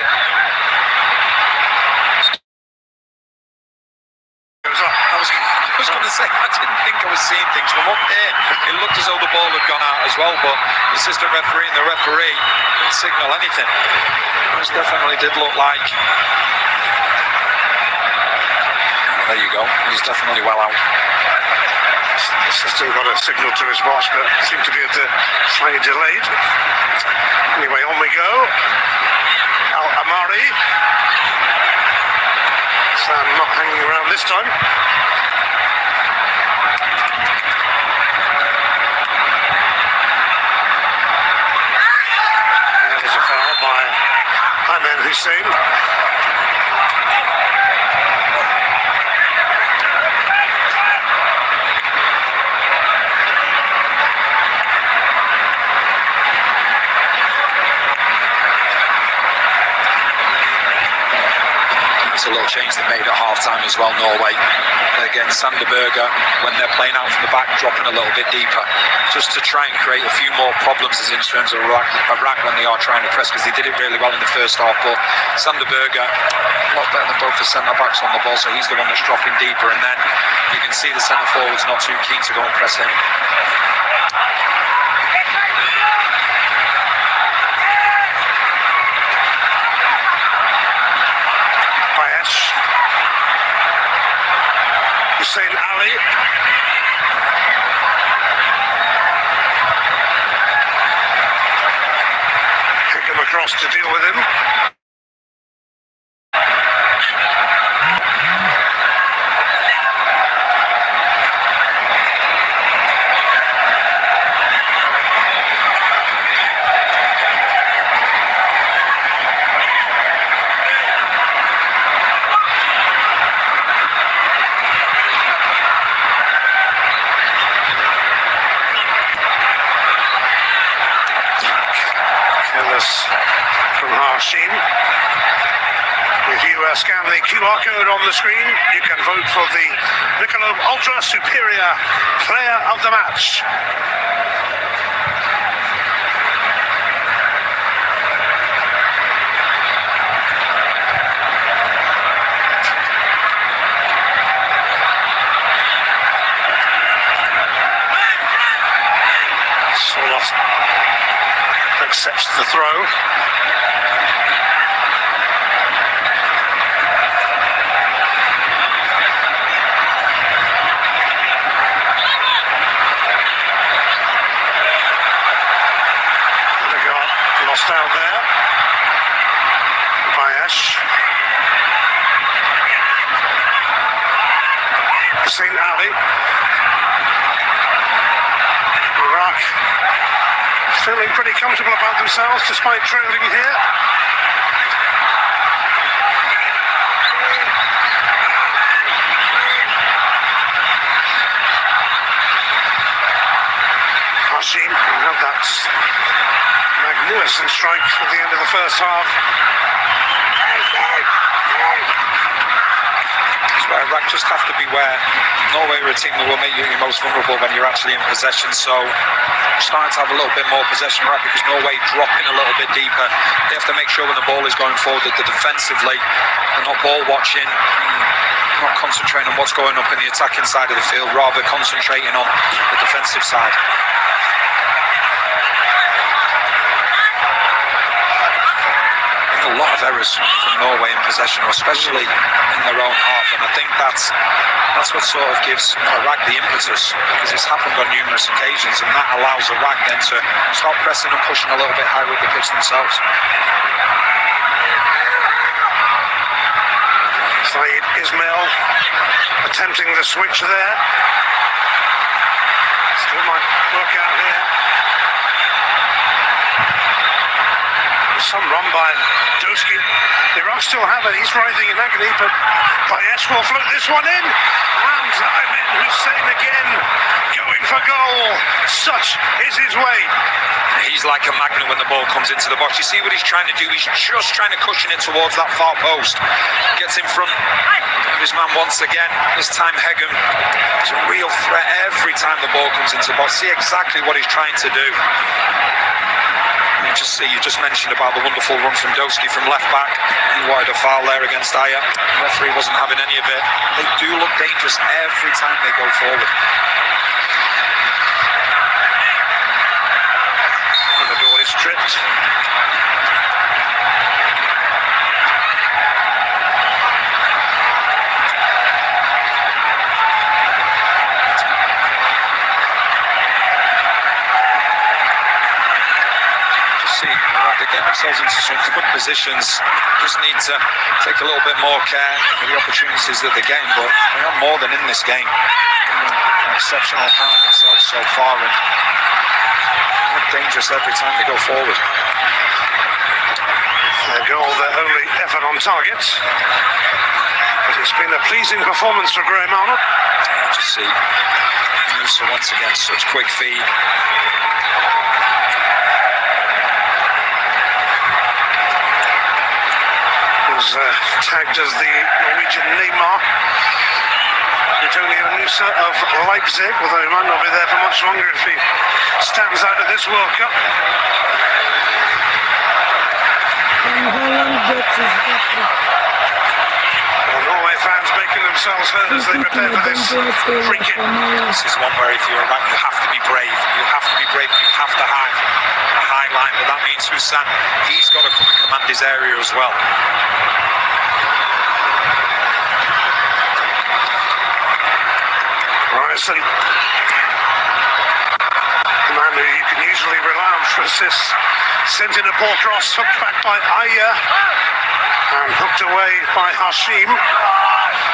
I was going to say, I didn't think I was seeing things from up there. It looked as though the ball had gone out as well, but the assistant referee and the referee didn't signal anything. It definitely did look like... There you go, he's definitely well out. The assistant got a signal to his watch, but seemed to be slightly delayed. Anyway, on we go. Al-Amari. Sam not hanging around this time. That is a foul by Ayman Hussein. It's a little change they made at half-time as well, Norway. Again, Sander Berge, when they're playing out from the back, dropping a little bit deeper, just to try and create a few more problems in terms of Iraq when they are trying to press, because they did it really well in the first half, but Sander Berge, a lot better than both the centre-backs on the ball, so he's the one that's dropping deeper, and then you can see the centre-forward's not too keen to go and press him. Hussein Ali. Kick him across to deal with him. From Hashim. If you scan the QR code on the screen, you can vote for the Michelob Ultra Superior Player of the Match. Solos accepts the throw. Lost out there. Bayesh. Hussein Ali. Iraq feeling pretty comfortable about themselves despite trailing here. Hashim had that magnificent strike at the end of the first half. That's why Iraq just have to beware. Norway are a team that will make you most vulnerable when you're actually in possession, so starting to have a little bit more possession, right, because Norway dropping a little bit deeper. They have to make sure when the ball is going forward that they're defensively, they're not ball watching, not concentrating on what's going up in the attacking side of the field, rather concentrating on the defensive side. a lot of errors from Norway in possession, especially in their own half, and I think that's what sort of gives Iraq the impetus, because it's happened on numerous occasions, and that allows Iraq then to start pressing and pushing a little bit higher up the pitch themselves. Saeed Ismail attempting the switch there. Still might work out here. Some run by Doski. Iraq still have it. He's writhing in agony, but Bayesh will float this one in. And Ayman Hussein again going for goal. Such is his way. He's like a magnet when the ball comes into the box. You see what he's trying to do? He's just trying to cushion it towards that far post. Gets in front of his man once again. This time Hegem is a real threat every time the ball comes into the box. See exactly what he's trying to do. You just mentioned about the wonderful run from Doski from left back. He wanted a foul there against Aya. The referee wasn't having any of it. They do look dangerous every time they go forward. And the ball is tripped. They get themselves into some good positions. Just need to take a little bit more care for the opportunities that they're getting, but they are more than in this game. An exceptional account of themselves so far, and they're dangerous every time they go forward. Their goal, their only effort on target. But it's been a pleasing performance for Graham Arnold. Just see Musa once again, such quick feed. Tagged as the Norwegian Neymar. Antonio Nusa of Leipzig, although he might not be there for much longer if he stands out of this World Cup. Well, Norway fans making themselves heard as they prepare for this free kick. This is one where if you're Iraq, you have to be brave. You have to be brave. You have to have a high line, but that means Hussein, he's got to come and command his area as well. Ryerson, the man who you can usually rely on for assists, sent in a poor cross, hooked back by Aya, and hooked away by Hashim.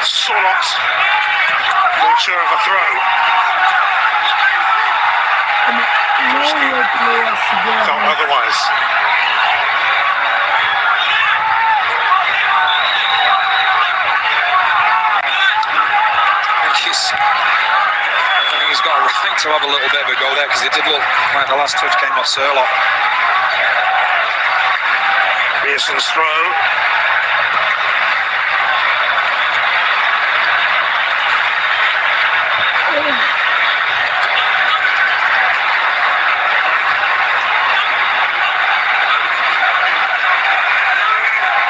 Solot made sure of a throw. Felt otherwise. I think he's got a right to have a little bit of a go there, because it did look like the last touch came off Surlock. Pearson's throw.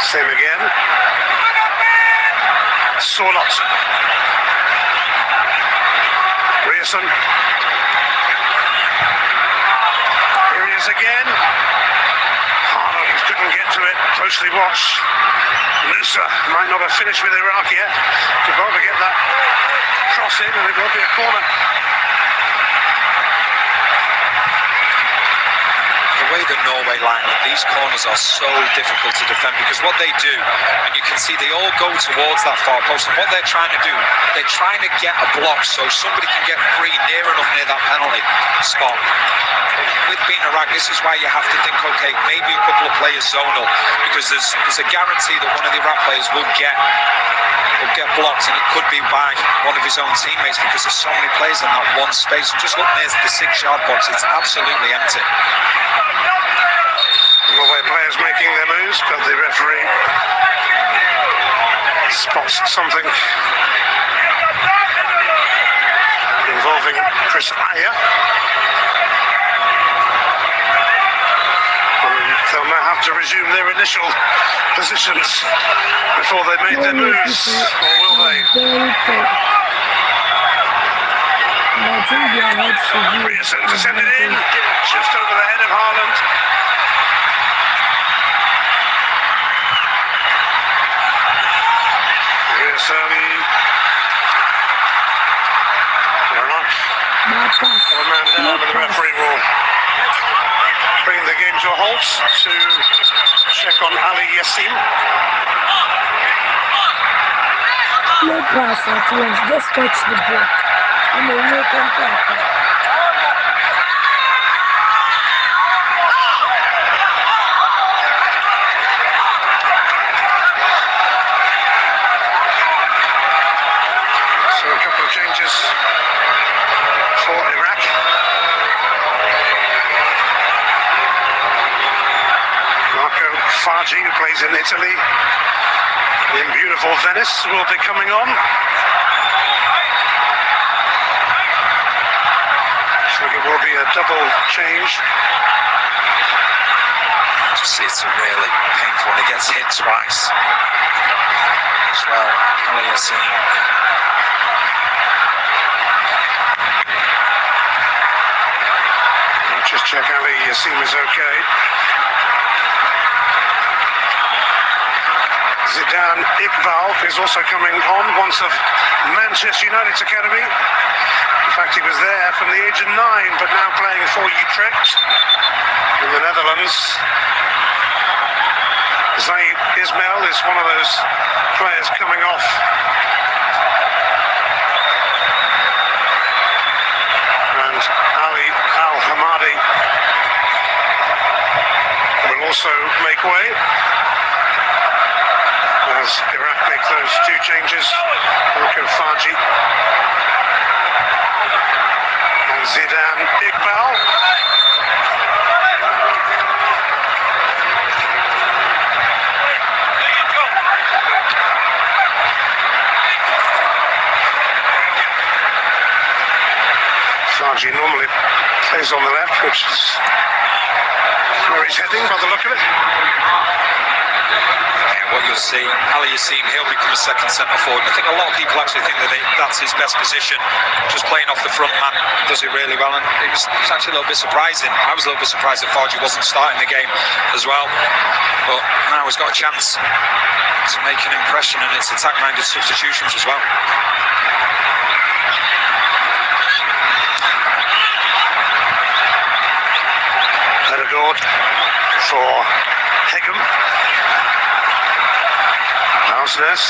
Same again. Solot. Pearson. Here he is again. Haaland couldn't get to it. Closely watched. Nusa might not have finished with Iraq yet. Could probably get that cross in, and it will be a corner. The way that Norway line up, these corners are so difficult to defend, because what they do, and you can see they all go towards that far post, and what they're trying to do, they're trying to get a block so somebody can get free near enough near that penalty spot. With being Iraq, this is why you have to think, okay, maybe a couple of players zonal, because there's a guarantee that one of the Iraq players will get blocked, and it could be by one of his own teammates, because there's so many players in that one space. Just look near the 6-yard box, it's absolutely empty. Norway players making their moves, but the referee spots something involving Chris Aya. They'll now have to resume their initial positions before they make their moves, or will they? Pearson to send it in, just over the head of Haaland. Iraq. Bad pass. A man down, and the referee will bring the game to a halt to check on Ali Yassim. No pass at once. Just touch the ball. And then no contact. So a couple of changes for Iraq. Marco Fargi, who plays in Italy, in beautiful Venice, will be coming on. So it will be a double change. Just it's really painful when he gets hit twice as well. Ali Yassim. Just check Ali Yassim is okay. Zidane Iqbal is also coming on, once of Manchester United's academy. In fact, he was there from the age of 9, but now playing for Utrecht in the Netherlands. Zaid Ismail is one of those players coming off. And Ali Al-Hamadi will also make way as Iraq make those two changes. Marco Fargi and Zidane Iqbal. Fargi normally plays on the left, which is where he's heading by the look of it. What you'll see, Ali Yassim, he'll become a second centre forward. I think a lot of people actually think that that's his best position, just playing off the front man. Does it really well, and it was actually a little bit surprising. I was a little bit surprised that Fargi wasn't starting the game as well, but now he's got a chance to make an impression, and it's attack-minded substitutions as well. Hedegaard for Hegem. Hausness.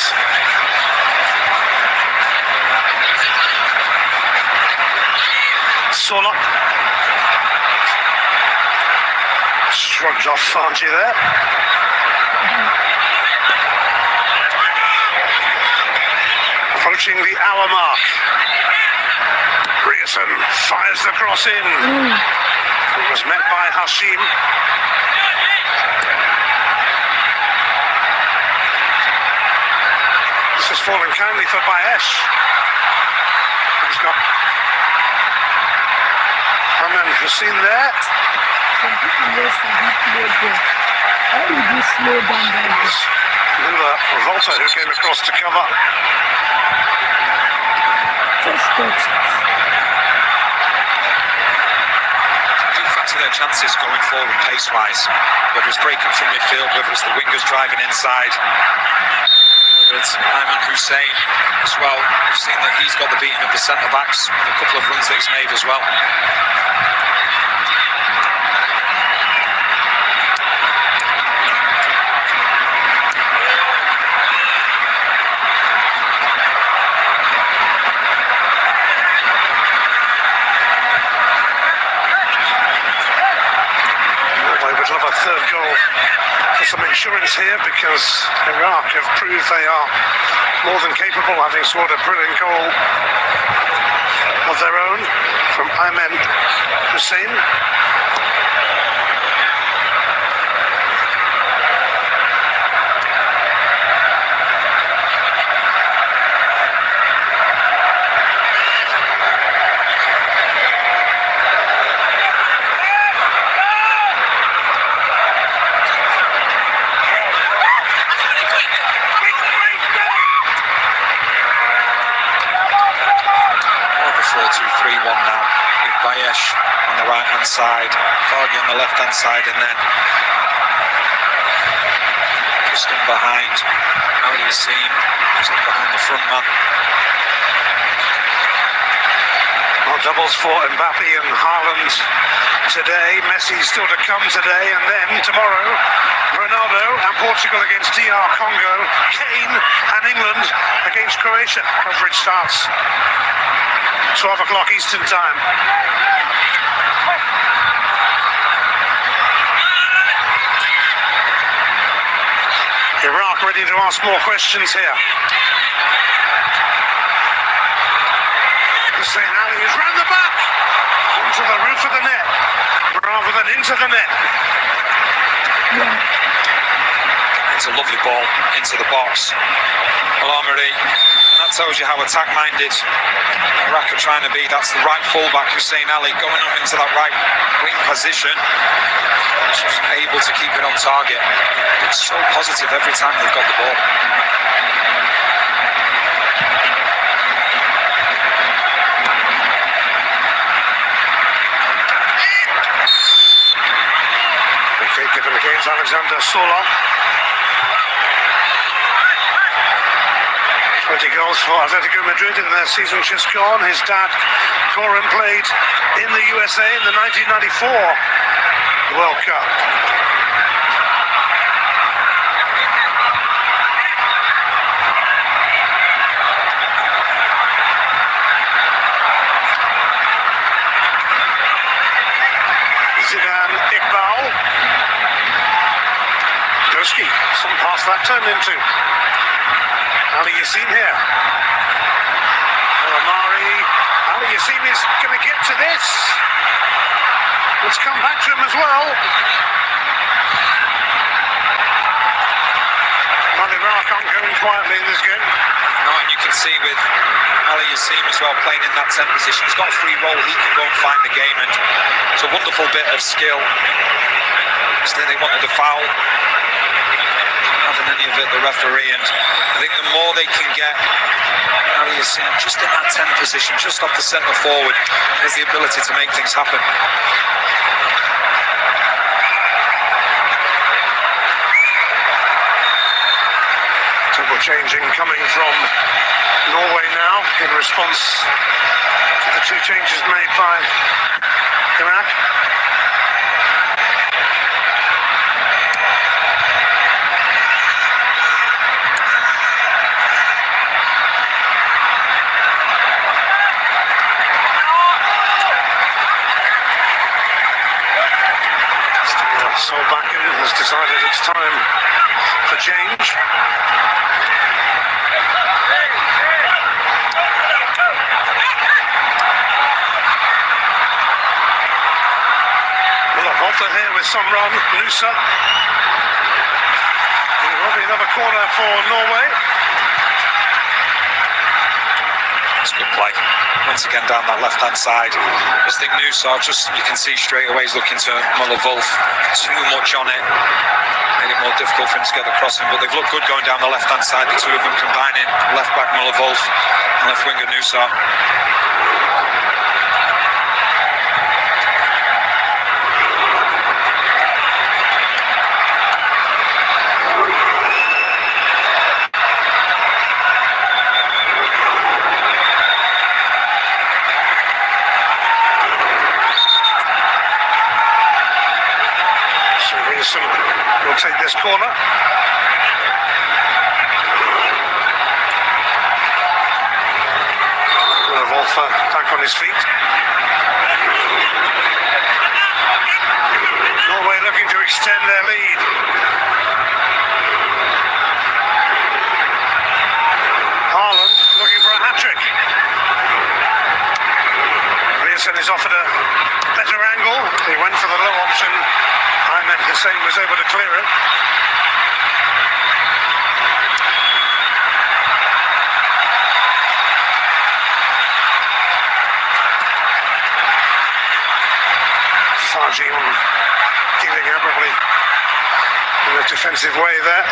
Sola. Shrugged off Fargi there. Approaching the hour mark. Grierson fires the cross in. It was met by Hashim. This has fallen kindly for Bayesh. He's got Haman Hussein there. Some people know some people there. How would you slow down that? Lula Volta, who came across to cover. Just touch it. To their chances going forward pace-wise, whether it's breaking from midfield, whether it's the wingers driving inside, whether it's Ayman Hussein as well. We've seen that he's got the beating of the centre-backs in a couple of runs that he's made as well. Third goal for some insurance here, because Iraq have proved they are more than capable, having scored a brilliant goal of their own from Ayman Hussein. On the right hand side, Fargi on the left hand side, and then Just in behind Ali Yassim, just behind the front man. Well, doubles for Mbappe and Haaland today. Messi still to come today, and then tomorrow, Ronaldo and Portugal against DR Congo, Kane and England against Croatia. Coverage starts 12 o'clock Eastern Time. Iraq ready to ask more questions here. Hussein Ali is round the back, onto the roof of the net, rather than into the net. It's a lovely ball into the box. Al-Amiri, that tells you how attack-minded Iraq are trying to be. That's the right fullback, Hussein Ali, going up into that right wing position. Just able to keep it on target. It's so positive every time they've got the ball. Okay, given against Alexander Solov. 20 goals for Atletico Madrid in their season just gone. His dad, Goran, played in the USA in the 1994 World Cup. Zidane Iqbal. Doski, some pass that turned into. Ali Yassim here. Al-Amiri. Ali Yassim is going to get to this. Let's come back to him as well. Well, Iraq aren't going quietly in this game. No, and you can see with Ali Yassim as well playing in that 10 position. He's got a free roll, he can go and find the game, and it's a wonderful bit of skill. Instead they wanted a foul. Having any of it, the referee, and I think the more they can get Ali Yassim just in that 10 position, just off the centre forward, there's the ability to make things happen. Double changing coming from Norway now in response to the two changes made by Iraq. Solbakken has decided it's time for change. Volta here with some run, Nusa. It will be another corner for Norway. It's good play. Once again down that left-hand side. I just think Nusa, you can see straight away he's looking to Muller-Wolf. Too much on it. Made it more difficult for him to get the crossing, but they've looked good going down the left-hand side. The two of them combining. Left-back Muller-Wolf, left-winger Nusa. Will take this corner. Wolf back on his feet. Norway looking to extend their lead. Haaland looking for a hat-trick. Riesen is offered a better angle. He went for the low option. Ahmed Hussein was able to clear it. Farji dealing admirably in a defensive way there.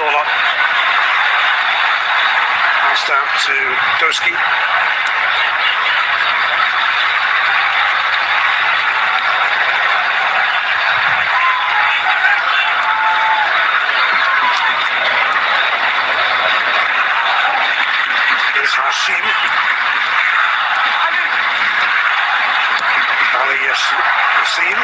Sola. Passed out to Doski. Here's Hashim. Ali Yassin.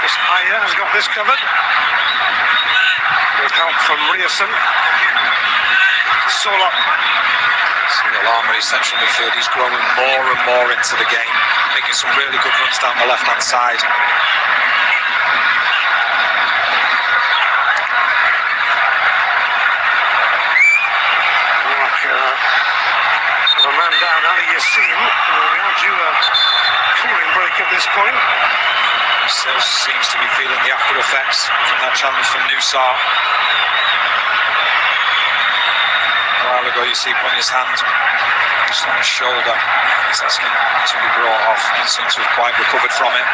This Aya has got this covered. With help from Rierson. Sola. Single armour, central midfield. He's growing more and more into the game, making some really good runs down the left-hand side. Have a man down, Ali Yassin. We are due a cooling break at this point. He still seems to be feeling the after effects from that challenge from Nusar. A while ago, you see him putting his hand just on his shoulder. He's asking to be brought off. He seems to have quite recovered from it.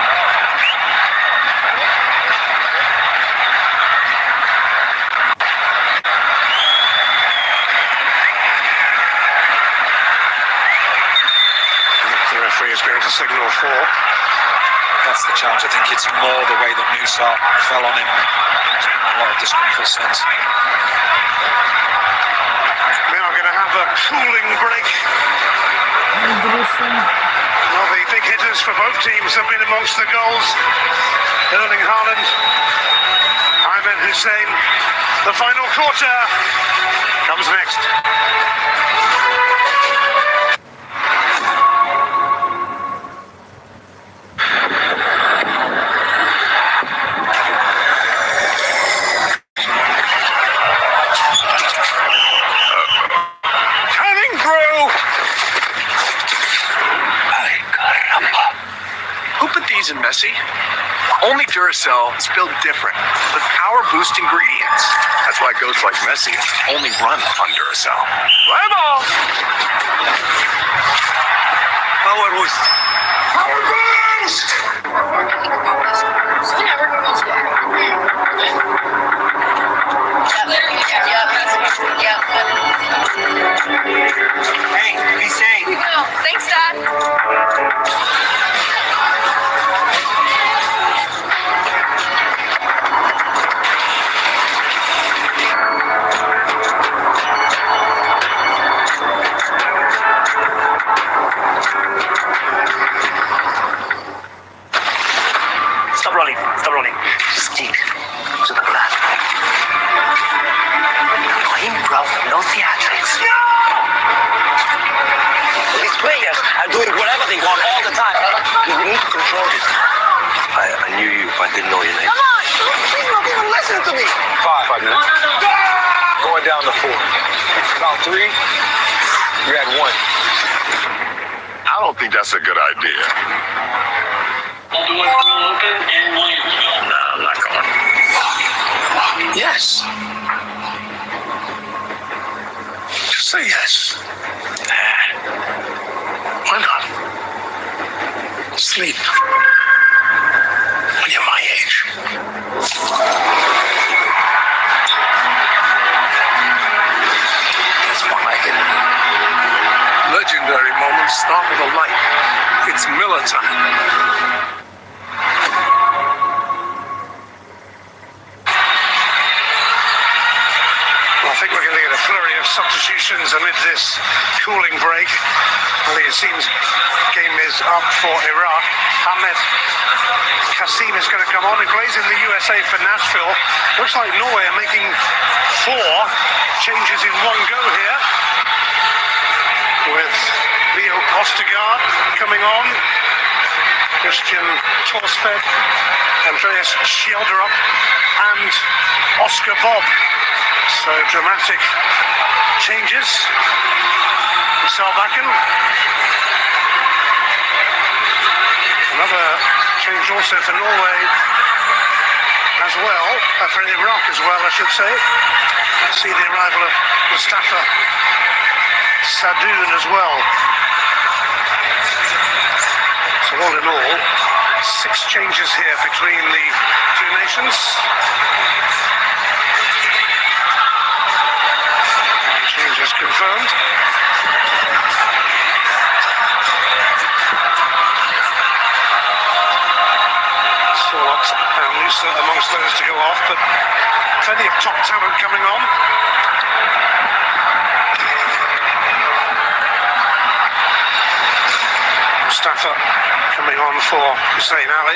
The referee is going to signal for. That's the challenge. I think it's more the way that Nusar fell on him. There's been a lot of discomfort since. We are going to have a cooling break. Well, the big hitters for both teams have been amongst the goals. Erling Haaland, Ayman Hussein. The final quarter comes next. And Messi? Only Duracell is built different, with power-boost ingredients. That's why goats like Messi only run on Duracell. Play ball! Power boost. Power boost! Hey, be safe. Thanks, Dad. Stop rolling. Stick to the plan. No improv, no theatrics. No! These players are doing whatever they want all the time. We need to control this. I knew you, but I didn't know your name. Come on! Please don't even listen to me! 5 minutes. Going down to 4. About 3. You had 1. I don't think that's a good idea. Nah, I'm not going. Yes. Just say yes. Why not? Sleep. When you're my age. That's more like it. Legendary moments start with a light. It's Miller time. I think we're going to get a flurry of substitutions amid this cooling break. Well, it seems game is up for Iraq. Ahmed Kassim is going to come on. He plays in the USA for Nashville. Looks like Norway are making 4 changes in one go here. With Leo Ostergaard coming on. Christian Torsfed, Andreas Schjelderup, and Oscar Bob. So dramatic changes. Salbakken. Another change also for Norway as well, for Iraq as well, I should say. Let's see the arrival of Mustafa Sadoun as well. So all in all, 6 changes here between the two nations. Congratulations. Change is confirmed. Sorlot and Musa amongst those to go off, but plenty of top talent coming on. Mustafa coming on for Hussein Ali.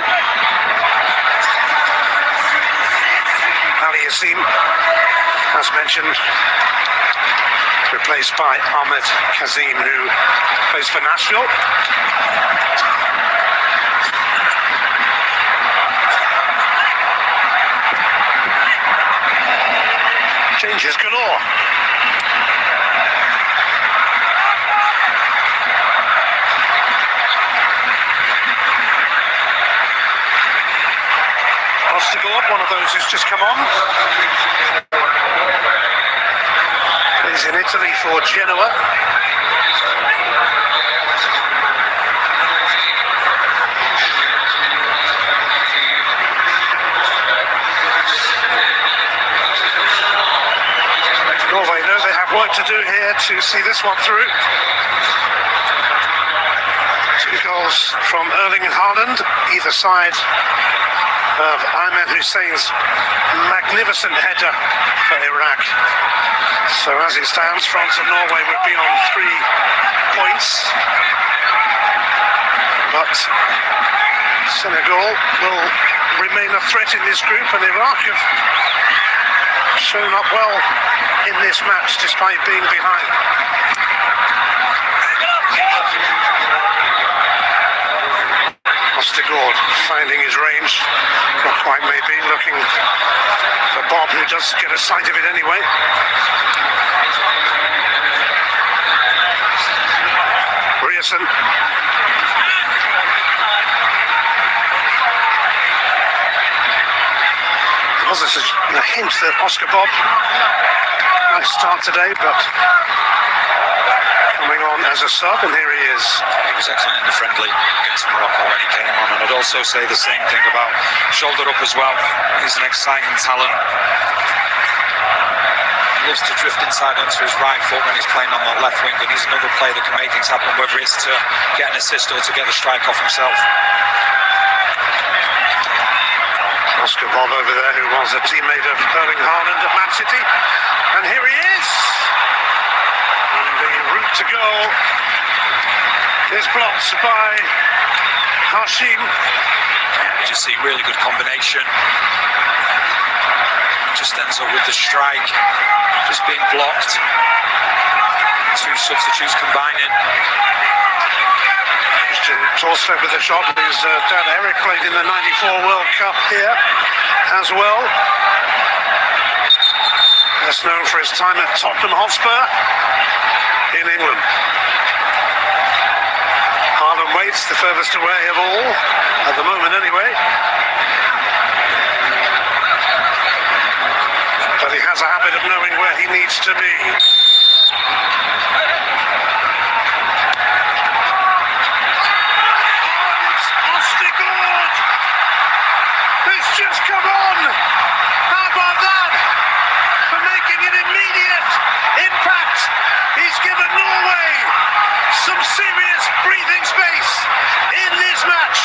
Ali Yassim, as mentioned, replaced by Ahmed Kazim, who plays for Nashville. Changes galore. Ostergaard, one of those who's just come on. Plays in Italy for Genoa. Norway know they have work to do here to see this one through. 2 goals from Erling Haaland, either side of Ayman Hussein's magnificent header for Iraq. So as it stands, France and Norway would be on 3 points. But Senegal will remain a threat in this group, and Iraq have shown up well in this match despite being behind. Ostergaard finding his range, not quite maybe, looking for Bob, who does get a sight of it anyway. Ryerson. There was a hint that Oscar Bob might start today, but coming on as a sub, and here he is. He was excellent in the friendly against Morocco when he came on, and I'd also say the same thing about Shoulder Up as well. He's an exciting talent. Loves to drift inside onto his right foot when he's playing on that left wing, and he's another player that can make things happen, whether it's to get an assist or to get the strike off himself. Oscar Bob over there, who was a teammate of Erling Haaland at Man City, and here he is. And the route to goal is blocked by Hashim. You just see really good combination. Just ends up with the strike, just being blocked. 2 substitutes combining. Christian Torstvedt with a shot. His dad Eric played in the '94 World Cup here as well. Best known for his time at Tottenham Hotspur in England. Haaland waits, the furthest away of all, at the moment anyway. But he has a habit of knowing where he needs to be. Just come on! How about that? For making an immediate impact. He's given Norway some serious breathing space in this match.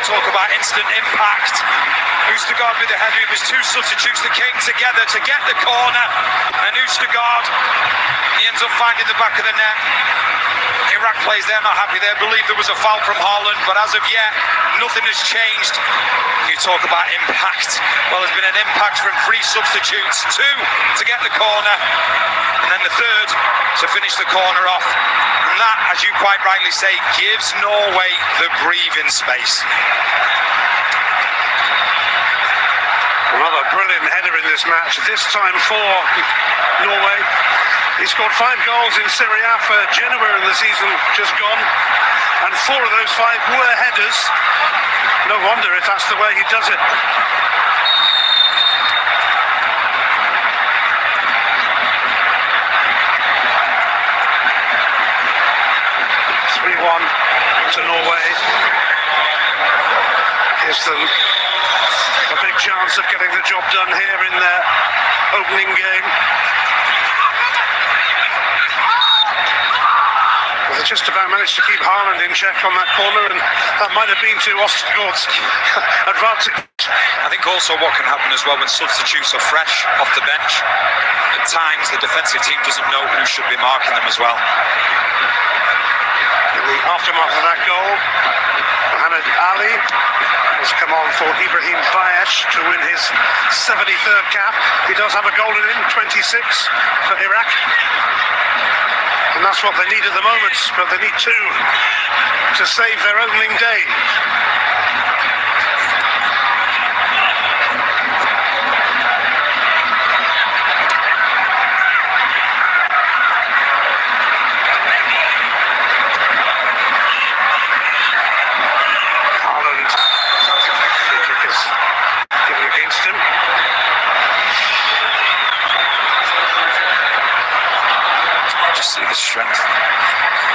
Talk about instant impact. Østegård with the header. It was 2 substitutes that came together to get the corner, and Østegård, he ends up finding the back of the net. Iraq plays there, not happy there. Believe there was a foul from Haaland, but as of yet, nothing has changed. You talk about impact. Well, there's been an impact from 3 substitutes. 2 to get the corner, and then the 3rd to finish the corner off. And that, as you quite rightly say, gives Norway the breathing space. Another brilliant header in this match, this time for Norway. He scored 5 goals in Serie A for Genoa in the season just gone. and 4 of those 5 were headers. No wonder if that's the way he does it. 3-1 to Norway. Gives them a big chance of getting the job done here in their opening game. Well, they just about managed to keep Haaland in check on that corner, and that might have been to Ostergaard's advantage. I think also what can happen as well when substitutes are fresh off the bench, at times the defensive team doesn't know who should be marking them as well. In the aftermath of that goal, Mohamed Ali has come on for Ibrahim Bayesh to win his 73rd cap. He does have a goal in him, 26 for Iraq. And that's what they need at the moment, but they need 2 to save their opening day. See the strength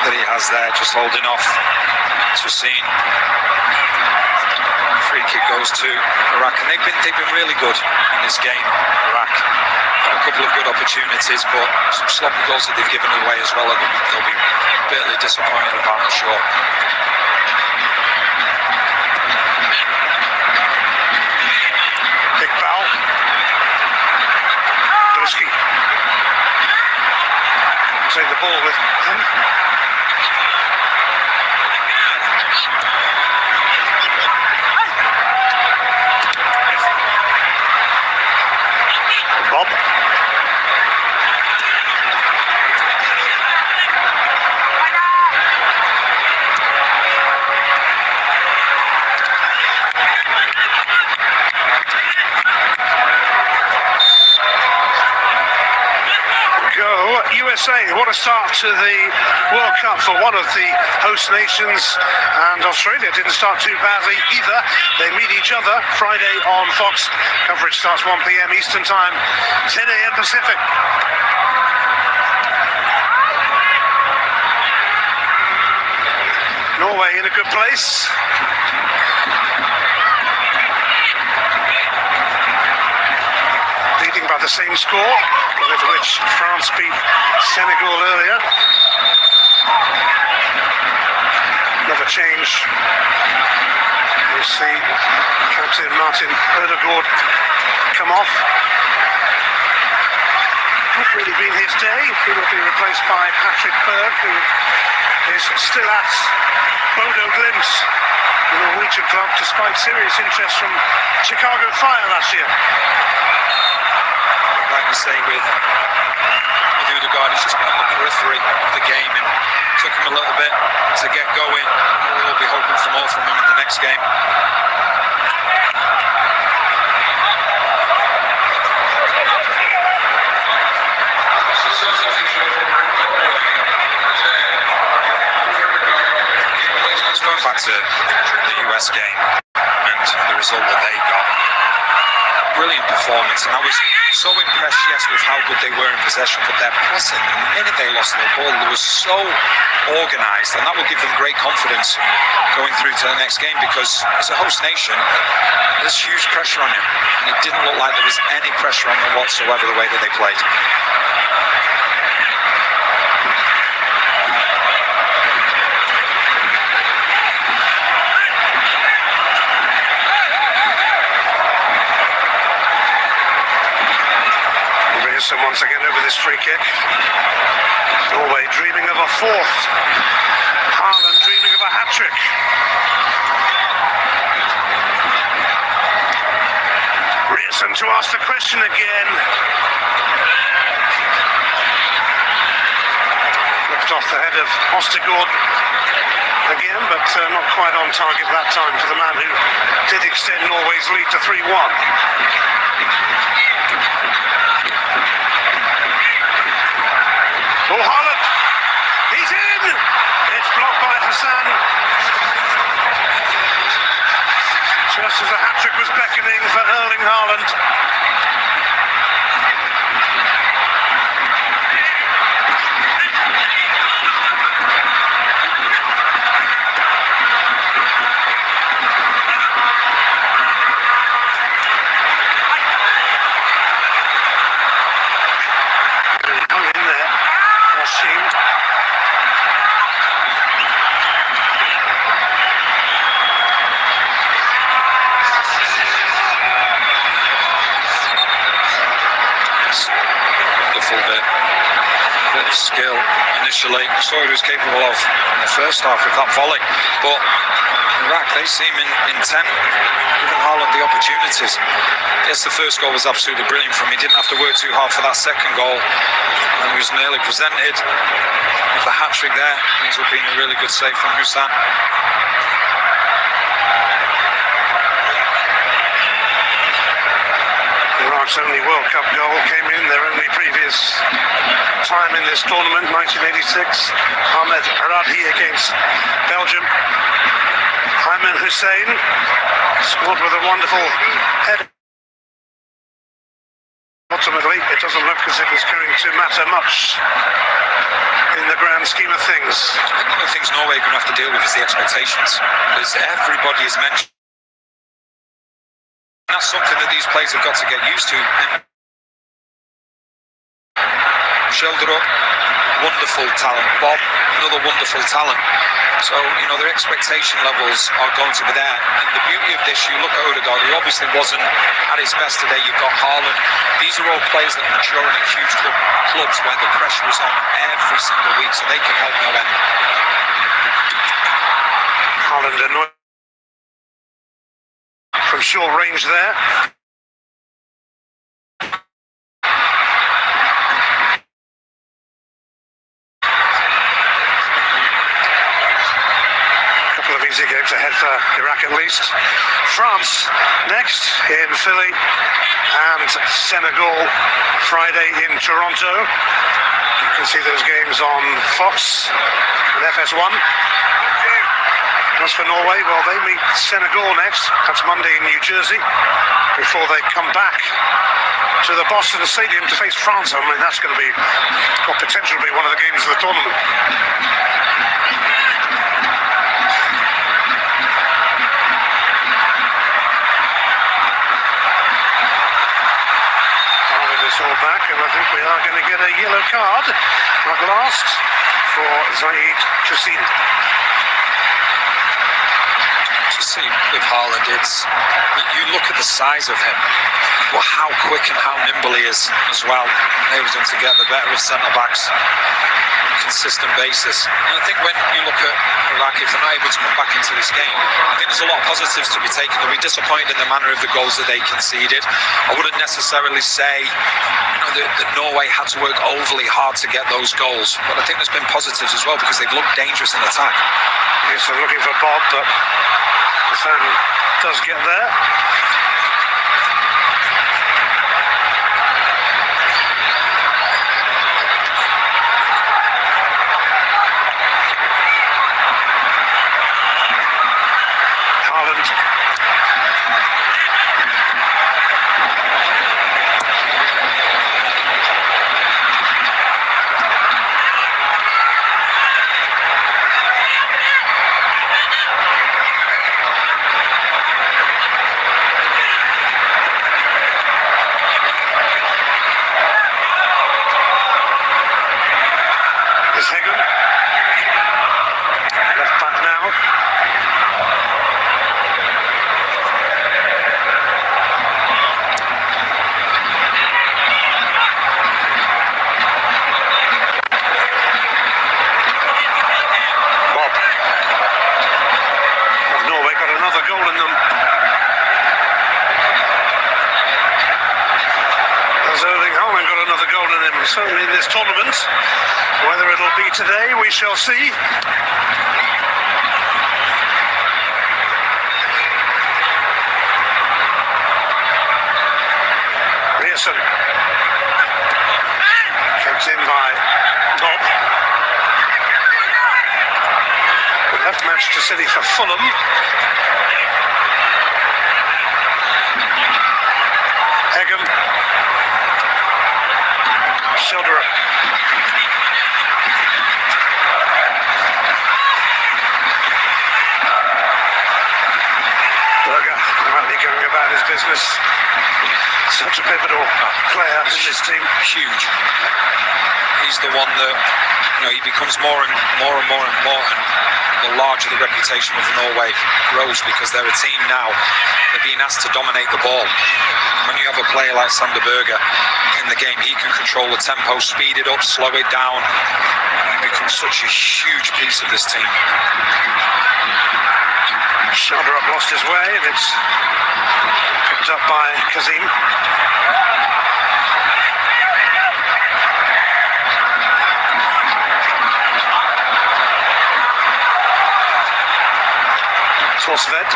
that he has there, just holding off Toussaint. Free kick goes to Iraq, and they've been really good in this game. Iraq had a couple of good opportunities, but some sloppy goals that they've given away as well, and they'll be bitterly disappointed about, I'm sure. Big foul. Dusky. Take the ball with him. Bob. USA, what a start to the World Cup for one of the host nations, and Australia didn't start too badly either. They meet each other Friday on Fox. Coverage starts 1 p.m. Eastern Time, 10 a.m. Pacific. Norway in a good place. Leading by the same score with which France beat Senegal earlier. Another change. We'll see Captain Martin Ødegaard come off. Not really been his day. He will be replaced by Patrick Berg, who is still at Bodo Glimt, the Norwegian club, despite serious interest from Chicago Fire last year. Like you say, with Ødegaard, he's just been on the periphery of the game, and took him a little bit to get going. We'll be hoping for more from him in the next game. Let's go back to the US game and the result that they got. Brilliant performance, and I was so impressed, yes, with how good they were in possession, but their pressing, the minute they lost their ball, they were so organised, and that will give them great confidence going through to the next game, because as a host nation, there's huge pressure on them, and it didn't look like there was any pressure on them whatsoever the way that they played. Once again over this free kick. Norway dreaming of a fourth. Haaland dreaming of a hat-trick. Rearson to ask the question again. Looked off the head of Ostergaard again, but not quite on target that time for the man who did extend Norway's lead to 3-1. Oh, Haaland! He's in! It's blocked by Hassan Haaland. Hung in there. Rashid. Wonderful bit of skill initially. Saw what he was capable of in the first half with that volley, but Iraq, they seem intent, giving Haaland the opportunities. Yes, the first goal was absolutely brilliant from him. He didn't have to work too hard for that second goal, and he was nearly presented with the hat-trick there. Ends up being a really good save from Hussein. Iraq's only World Cup goal came in their only previous time in this tournament, 1986. Ahmed Haradhi against Belgium. Ayman Hussein scored with a wonderful header. Ultimately, it doesn't look as if it's going to matter much in the grand scheme of things. I think one of the things Norway are going to have to deal with is the expectations, because everybody is mentioned. That's something that these players have got to get used to. Shoulder up, wonderful talent. Bob, another wonderful talent. So, their expectation levels are going to be there. And the beauty of this, you look at Odegaard, who obviously wasn't at his best today. You've got Haaland. These are all players that mature in huge clubs where the pressure is on every single week, so they can help no end. Haaland annoyed from short range there. Easy games ahead for Iraq at least. France next in Philly and Senegal Friday in Toronto. You can see those games on Fox and FS1. As for Norway, well, they meet Senegal next. That's Monday in New Jersey before they come back to the Boston Stadium to face France. I mean, that's going to be got potential to be one of the games of the tournament. All back, and I think we are going to get a yellow card at last for Zaid Chassid. You see with Haaland, you look at the size of him, but how quick and how nimble he is as well. Able to get the better of centre-backs on a consistent basis. And I think when you look at Iraq, if they're not able to come back into this game, I think there's a lot of positives to be taken. They'll be disappointed in the manner of the goals that they conceded. I wouldn't necessarily say that Norway had to work overly hard to get those goals, but I think there's been positives as well because they've looked dangerous in attack. Yes, they're looking for Bob, but the fan does get there. Certainly in this tournament. Whether it'll be today, we shall see. Pearson. Kept in by Bob. We left Manchester City for Fulham. Hegem. Shoulder up. Berger, quietly going about his business. Such a pivotal player in this team. Huge. He's the one that, he becomes more and more important the larger the reputation of Norway grows, because they're a team now. They're being asked to dominate the ball. And when you have a player like Sander Berger in the game, he can control the tempo, speed it up, slow it down. He becomes such a huge piece of this team. Shoulder up, lost his way, and it's picked up by Kazim. Torsved.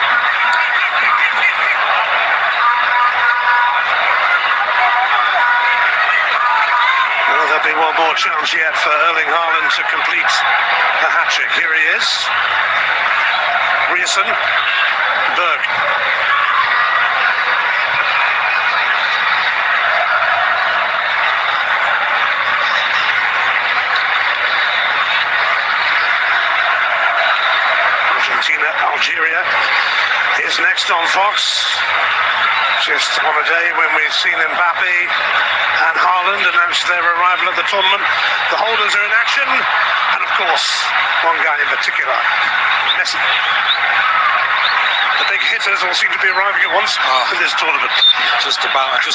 Well, there'll be one more chance yet for Erling Haaland to complete the hat-trick. Here he is. Riesen. Berg. Argentina, Algeria is next on Fox. Just on a day when we've seen Mbappe and Haaland announce their arrival at the tournament. The holders are in action, and of course, one guy in particular, Messi. The big hitters all seem to be arriving at once in this tournament. Just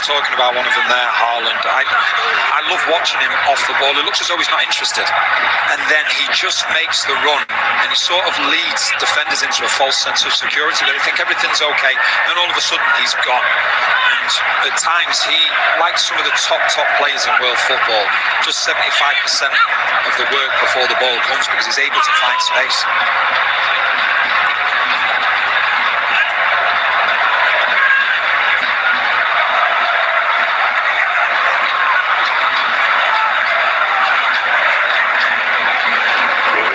talking about one of them there, Haaland. I love watching him off the ball. It looks as though he's not interested. And then he just makes the run, and he sort of leads defenders into a false sense of security. They think everything's okay, and all of a sudden he's gone. And at times he, like some of the top players in world football, just 75% of the work before the ball comes, because he's able to find space.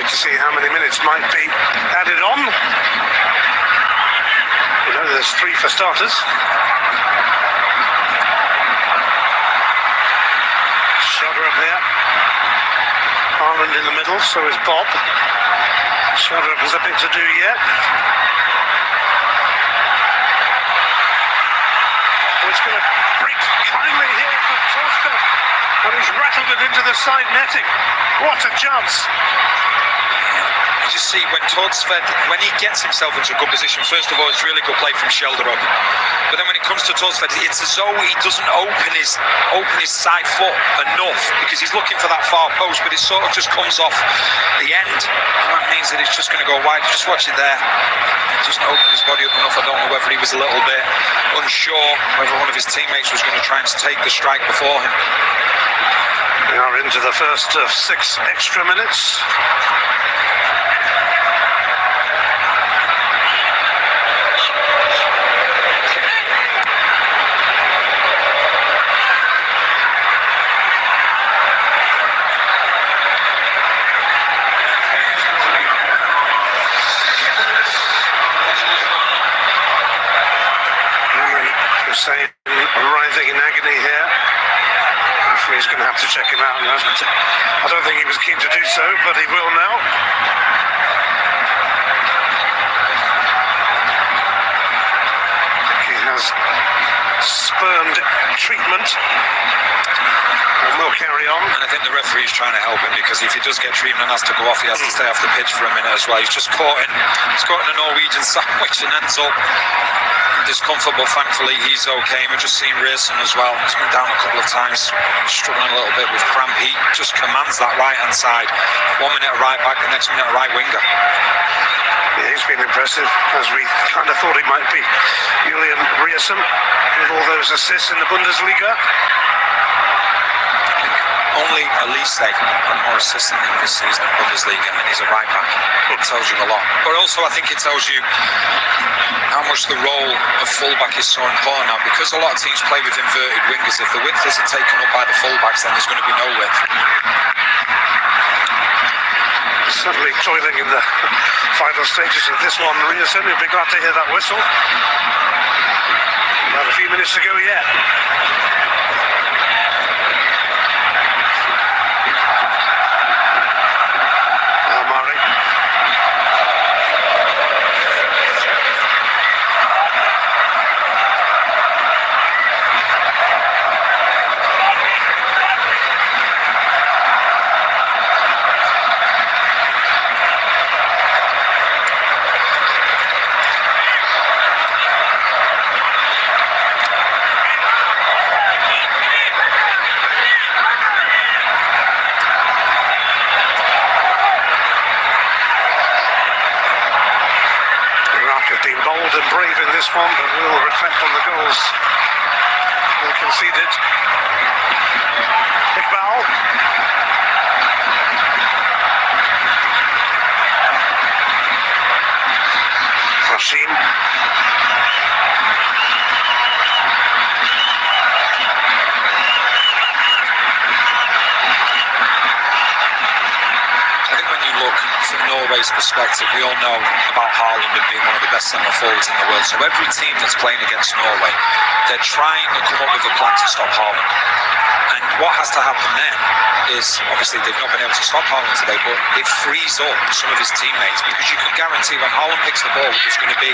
To see how many minutes might be added on. You know, there's 3 for starters. Shoulder up there. Haaland in the middle, so is Bob. Shoulder up has a bit to do yet. Oh, it's going to break kindly here for Torsved. And he's rattled it into the side netting. What a chance. You just see when Torsved, when he gets himself into a good position, first of all, it's really good play from shoulder up. But then when it comes to Torsved, it's as though he doesn't open his side foot enough, because he's looking for that far post, but it sort of just comes off the end. And that means that it's just going to go wide. Just watch it there. He doesn't open his body up enough. I don't know whether he was a little bit unsure whether one of his teammates was going to try and take the strike before him. We are into the first of 6 extra minutes. Hussein writhing in agony here. Referee's going to have to check him out now. I don't think he was keen to do so, but he will now. He has spurned treatment and will carry on. And I think the referee's trying to help him, because if he does get treatment and has to go off, he has to stay off the pitch for a minute as well. He's just caught in a Norwegian sandwich and ends up discomfort, but thankfully he's okay. We've just seen Riesen as well. He's been down a couple of times, struggling a little bit with cramp. He just commands that right hand side. 1 minute a right back, the next minute a right winger. Yeah, he's been impressive, as we kind of thought he might be. Julian Riesen, with all those assists in the Bundesliga. Only Elise had more assists than him this season in Bundesliga, and he's a right back. It tells you a lot. But also I think it tells you how much the role of fullback is so important now, because a lot of teams play with inverted wingers. If the width isn't taken up by the fullbacks, then there's going to be no width. Certainly toiling in the final stages of this one, Rierson. You'll be glad to hear that whistle. About a few minutes to go yet. Murray. Been bold and brave in this one, but will reflect on the goals they conceded. Iqbal. Rashim. From Norway's perspective, we all know about Haaland and being one of the best centre forwards in the world. So every team that's playing against Norway, they're trying to come up with a plan to stop Haaland. And what has to happen then is, obviously they've not been able to stop Haaland today, but it frees up some of his teammates, because you can guarantee when Haaland picks the ball, there's going to be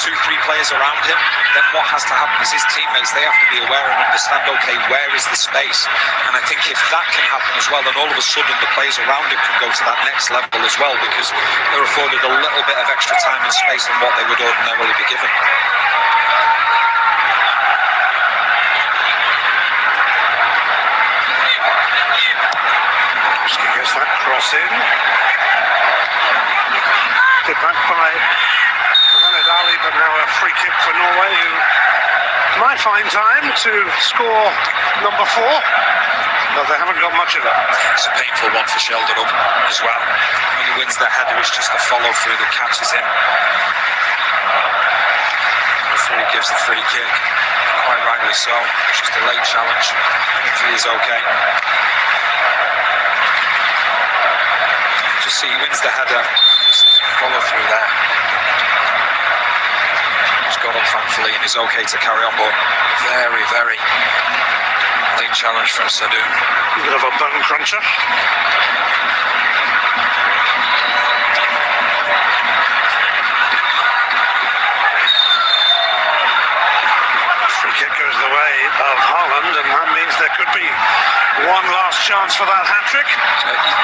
2-3 players around him. Then what has to happen is his teammates, they have to be aware and understand, okay, where is the space? And I think if that can happen as well, then all of a sudden the players around him can go to that next level as well, because they're afforded a little bit of extra time and space than what they would ordinarily be given. Gets that cross in. Hit back by Mohamed Ali, but now a free kick for Norway, who might find time to score number 4, but they haven't got much of it. It's a painful one for Sheldon up as well. When he wins the header, it's just the follow through that catches him. Referee gives the free kick, quite rightly so. It's just a late challenge. Hopefully he's okay. Just see he wins the header, just follow through there. He's got up thankfully and is okay to carry on, but very, very late challenge from Sadu. A bit of a bone cruncher. Free kick goes the way of Haaland, and that means there could be one last chance for that hat-trick.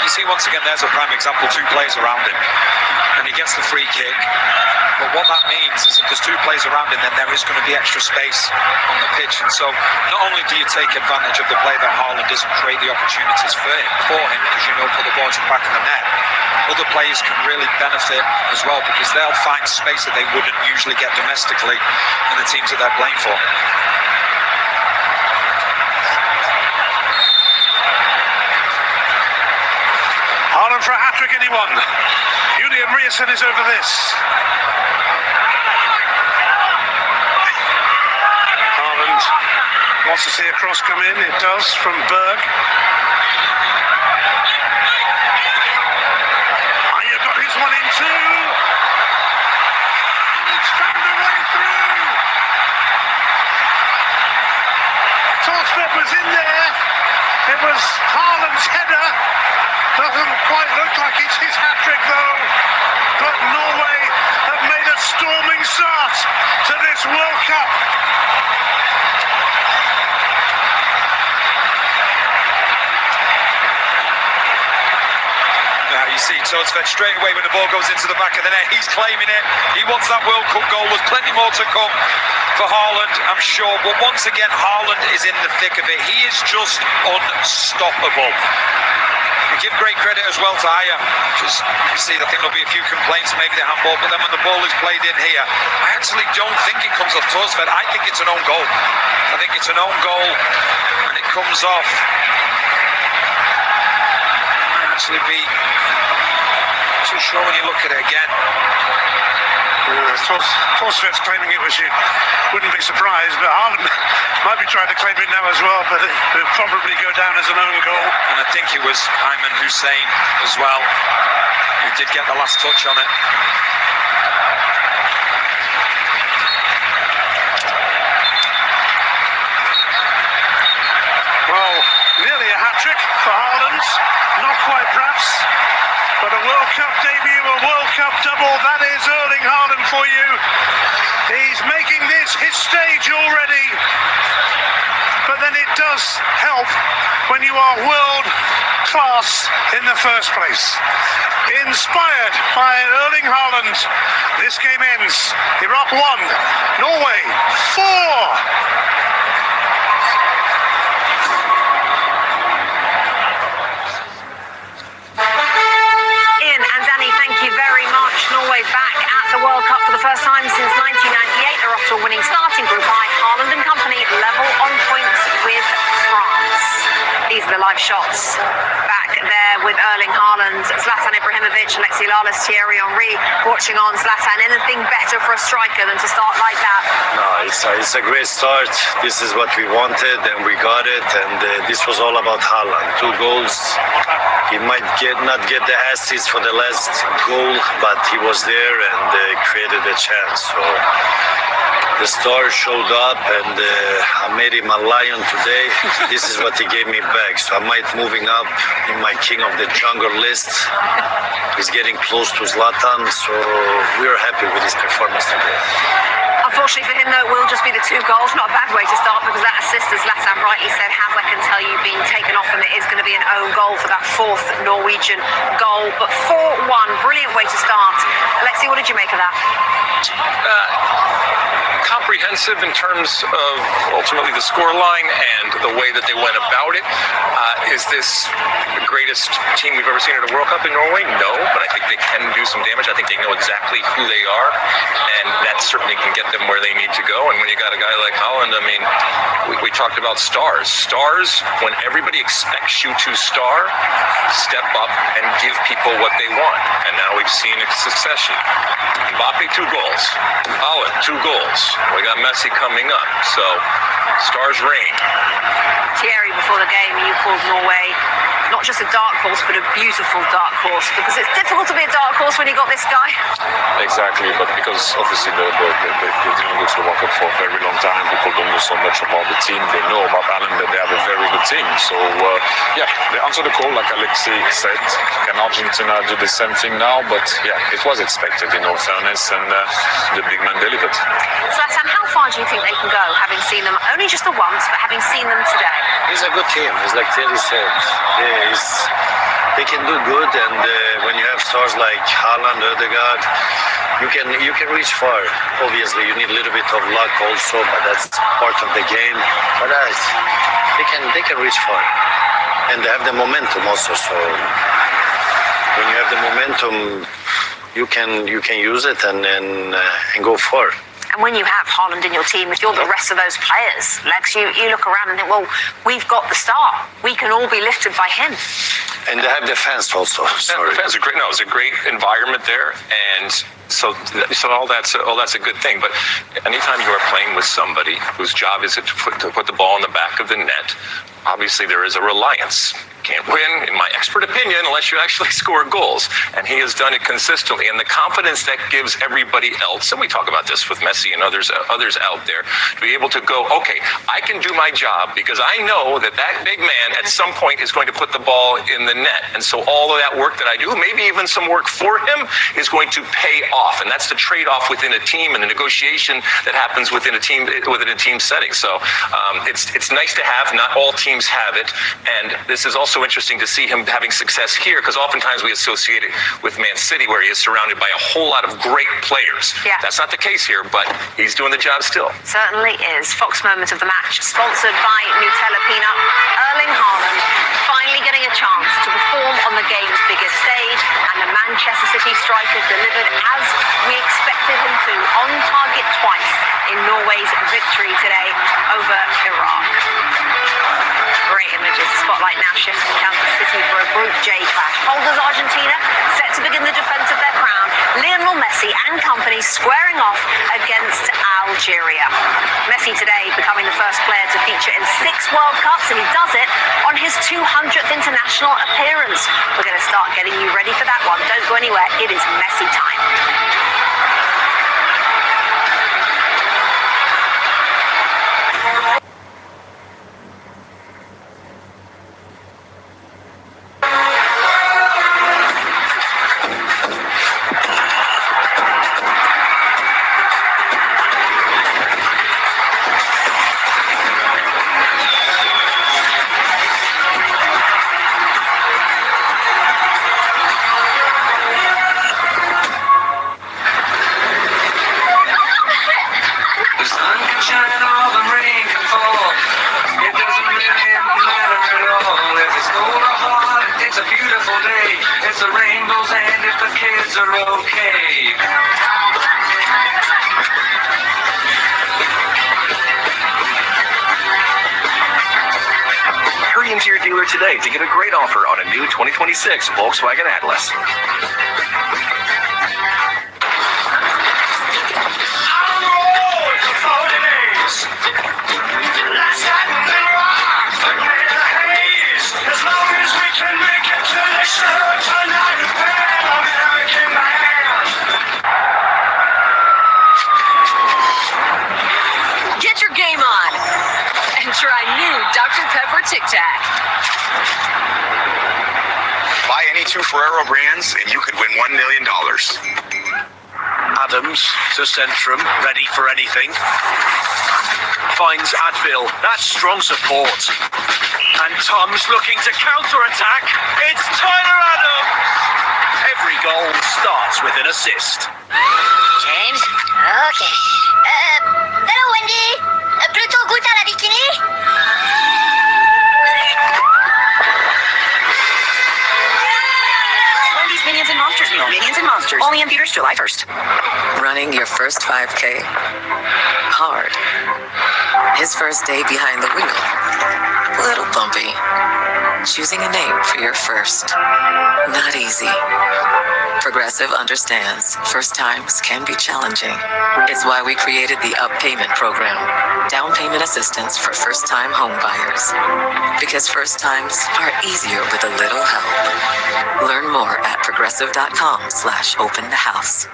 You see, once again, there's a prime example, 2 players around him, and he gets the free kick. But what that means is if there's 2 players around him, then there is going to be extra space on the pitch. And so not only do you take advantage of the play that Haaland does and create the opportunities for him, because you know put the ball to the back of the net, other players can really benefit as well, because they'll find space that they wouldn't usually get domestically in the teams that they're playing for. Haaland for a hat-trick, anyone? Julian Rierson is over this. Haaland wants to see a cross come in. It does from Berg. You've got his one in too. It's found a way through. Torsfeld was in there. It was Haaland's header. Doesn't quite look like it's his hat-trick though, but Norway have made a storming start to this World Cup. Now you see Torsfeld straight away when the ball goes into the back of the net, he's claiming it. He wants that World Cup goal. There's plenty more to come for Haaland, I'm sure, but once again Haaland is in the thick of it. He is just unstoppable. We give great credit as well to Aya. Just, you see, I think there'll be a few complaints, maybe the handball, but then when the ball is played in here, I actually don't think it comes off Torsfeld. I think it's an own goal. I think it's an own goal, and it comes off. Might actually be too sure when you look at it again. Torstvedt's claiming it was you. Wouldn't be surprised, but Haaland might be trying to claim it now as well, but it'll probably go down as an own goal. And I think it was Ayman Hussein as well who did get the last touch on it. Well, nearly a hat-trick for Haaland. Not quite, perhaps, but a World Cup debut, a World Cup double. That is Erling Haaland for you. He's making this his stage already. But then it does help when you are world class in the first place. Inspired by Erling Haaland, this game ends. Iraq 1, Norway 4. Norway back at the World Cup for the first time since 1998. They're off to a winning start in Group I. Haaland and company level on points with France. These are the live shots. Back there with Erling Haaland, Zlatan Ibrahimovic, Alexis Lalas, Thierry Henry watching on. Zlatan, anything better for a striker than to start like that? No, it's a great start. This is what we wanted and we got it, and this was all about Haaland. 2 goals. He might not get the assist for the last goal, but he was there and created a chance. So the star showed up, and I made him a lion today. This is what he gave me back. So I might moving up in my King of the Jungle list. He's getting close to Zlatan, so we are happy with his performance today. Unfortunately for him, though, it will just be the 2 goals. Not a bad way to start, because that assist, as Zlatan rightly said, has, I can tell you, been taken off, and it is going to be an own goal for that 4th Norwegian goal. But 4-1, brilliant way to start. Alexi, what did you make of that? Comprehensive in terms of ultimately the scoreline and the way that they went about it. Is this the greatest team we've ever seen at a World Cup in Norway? No, but I think they can do some damage. I think they know exactly who they are, and that certainly can get them where they need to go. And when you got a guy like Haaland, I mean, we talked about stars. Stars, when everybody expects you to star, step up and give people what they want. And now we've seen a succession. Mbappe, 2 goals. Haaland, 2 goals. We got Messi coming up. So, stars reign. Thierry, before the game, you called Norway not just a dark horse, but a beautiful dark horse, because it's difficult to be a dark horse when you got this guy. Exactly, but because obviously they didn't go to the World Cup for a very long time, people don't know so much about the team. They know about Ireland, that they have a very good team. So, yeah, they answered the call, like Alexi said. Can Argentina do the same thing now? But, yeah, it was expected, in all fairness, and the big man delivered. Zlatan, how far do you think they can go, having seen them only just the once, but having seen them today? He's a good team. It's like Thierry said. They can do good, and when you have stars like Haaland, Ødegaard, you can reach far. Obviously, you need a little bit of luck also, but that's part of the game. But they can reach far, and they have the momentum also. So when you have the momentum, you can use it and go far. And when you have Haaland in your team, if you're the rest of those players, Lex, you look around and think, well, we've got the star. We can all be lifted by him. And they have the fans also. Yeah, the fans are great. No, it's a great environment there, and so all that's a good thing. But anytime you are playing with somebody whose job is to put the ball in the back of the net, obviously there is a reliance. Can't win, in my expert opinion, unless you actually score goals. And he has done it consistently. And the confidence that gives everybody else, and we talk about this with Messi and others out there, to be able to go, okay, I can do my job because I know that big man at some point is going to put the ball in the net. And so all of that work that I do, maybe even some work for him, is going to pay off. And that's the trade-off within a team and the negotiation that happens within a team setting. So it's nice to have. Not all teams have it. And this is also interesting to see him having success here, because oftentimes we associate it with Man City, where he is surrounded by a whole lot of great players. Yeah. That's not the case here, but he's doing the job still. Certainly is. Fox moment of the match, sponsored by Nutella Peanut. Erling Haaland finally getting a chance to perform on the game's biggest stage, and the Manchester City striker delivered as we expected him to, on target twice in Norway's victory today over Iraq. Great images. The spotlight now shifts to Kansas City for a Group J clash. Holders Argentina set to begin the defense of their crown. Lionel Messi Messi and company squaring off against Algeria. Messi today becoming the first player to feature in 6 World Cups, and he does it on his 200th international appearance. We're going to start getting you ready for that one. Don't go anywhere. It is Messi time. Hurry into your dealer today to get a great offer on a new 2026 Volkswagen Atlas. Get your game on and try new Dr. Pepper Tic Tac. Buy any 2 Ferrero brands and you could win $1 million. Adams to centrum, ready for anything. Finds Advil, that's strong support. And Tom's looking to counter-attack. It's Tyler Adams! Every goal starts with an assist. James? Okay. Hello, Wendy. Plutôt goûte à la bikini? Wendy's Minions and Monsters meal. Minions and Monsters. Only in theaters July 1st. Running your first 5K? Hard. His first day behind the wheel? Little bumpy. Choosing a name for your first? Not easy. Progressive understands first times can be challenging. It's why we created the Up Payment Program. Down payment assistance for first-time home buyers. Because first times are easier with a little help. Learn more at progressive.com/openthehouse.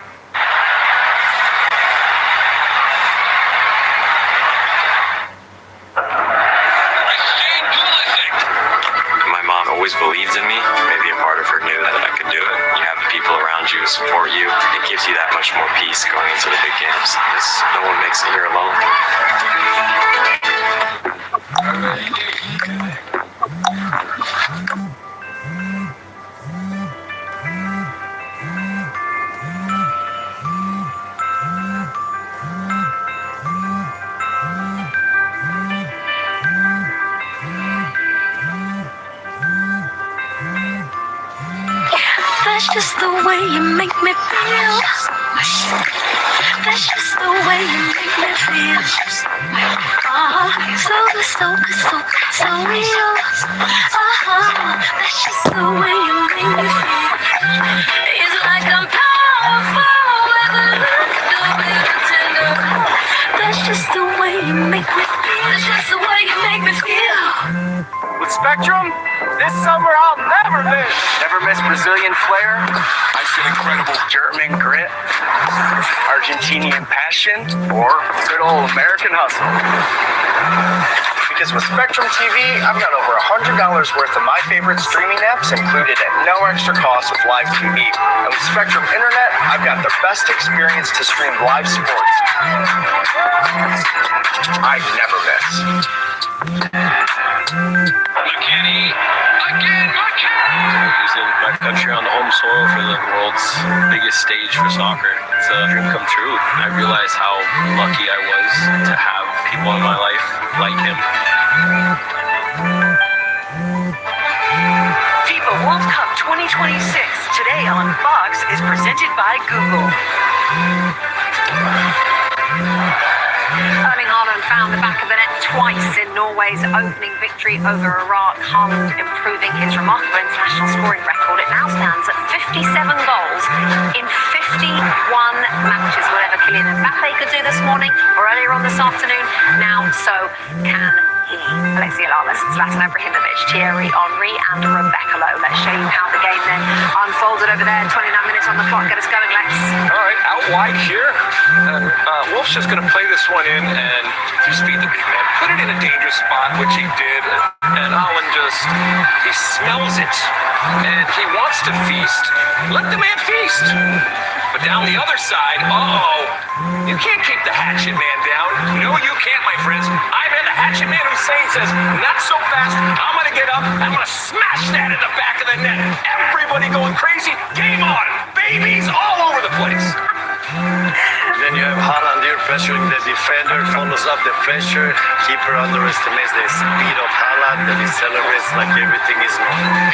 My mom always believed in me. Maybe a part of her knew that I could do it. You have people around you who support you. It gives you that much more peace going into the big games because no one makes it here alone. That's just the way you make me feel. That's just the way you make me feel. So good, so good, so good, so real. That's just the way you make me feel. It's like I'm powerful with a little bit of tender. That's just the way you make me feel. That's just the way you make me feel. With Spectrum, this summer I'll never miss. Never miss Brazilian flair. I feel incredible German grit, Argentinian passion, or good old American hustle. Because with Spectrum TV, I've got over $100 worth of my favorite streaming apps included at no extra cost with live TV. And with Spectrum Internet, I've got the best experience to stream live sports. I never miss. McKinney, again, McKinney! Using my country on the home soil for the world's biggest stage for soccer. It's a dream come true. I realize how lucky I was to have people in my life like him. FIFA World Cup 2026 today on Fox is presented by Google. Erling Haaland found the back of the net twice in Norway's opening victory over Iraq, Haaland improving his remarkable international scoring record. It now stands at 57 goals in 51 matches. Whatever Kylian Mbappe could do this morning or earlier on this afternoon, now so can he. Alexi Alalas, Zlatan Ibrahimovic, Thierry Henry and Rebecca Lowe. Let's show you how the game then unfolded over there. 29 minutes on the clock. Get us going, Lex. All right, out wide here. Wolf's just going to play this one in and just feed the big man. Put it in a dangerous spot, which he did. And Haaland he smells it. And he wants to feast. Let the man feast. But down the other side, you can't keep the hatchet man down. No, you can't, my friends. I'm in the hatchet man Hussein says, not so fast. I'm going to get up. I'm going to smash that in the back of the net. Everybody going crazy. Game on. Babies all over the place. Then you have Haaland here pressuring the defender, follows up the pressure. Keeper underestimates the speed of Haaland, and he celebrates like everything is normal.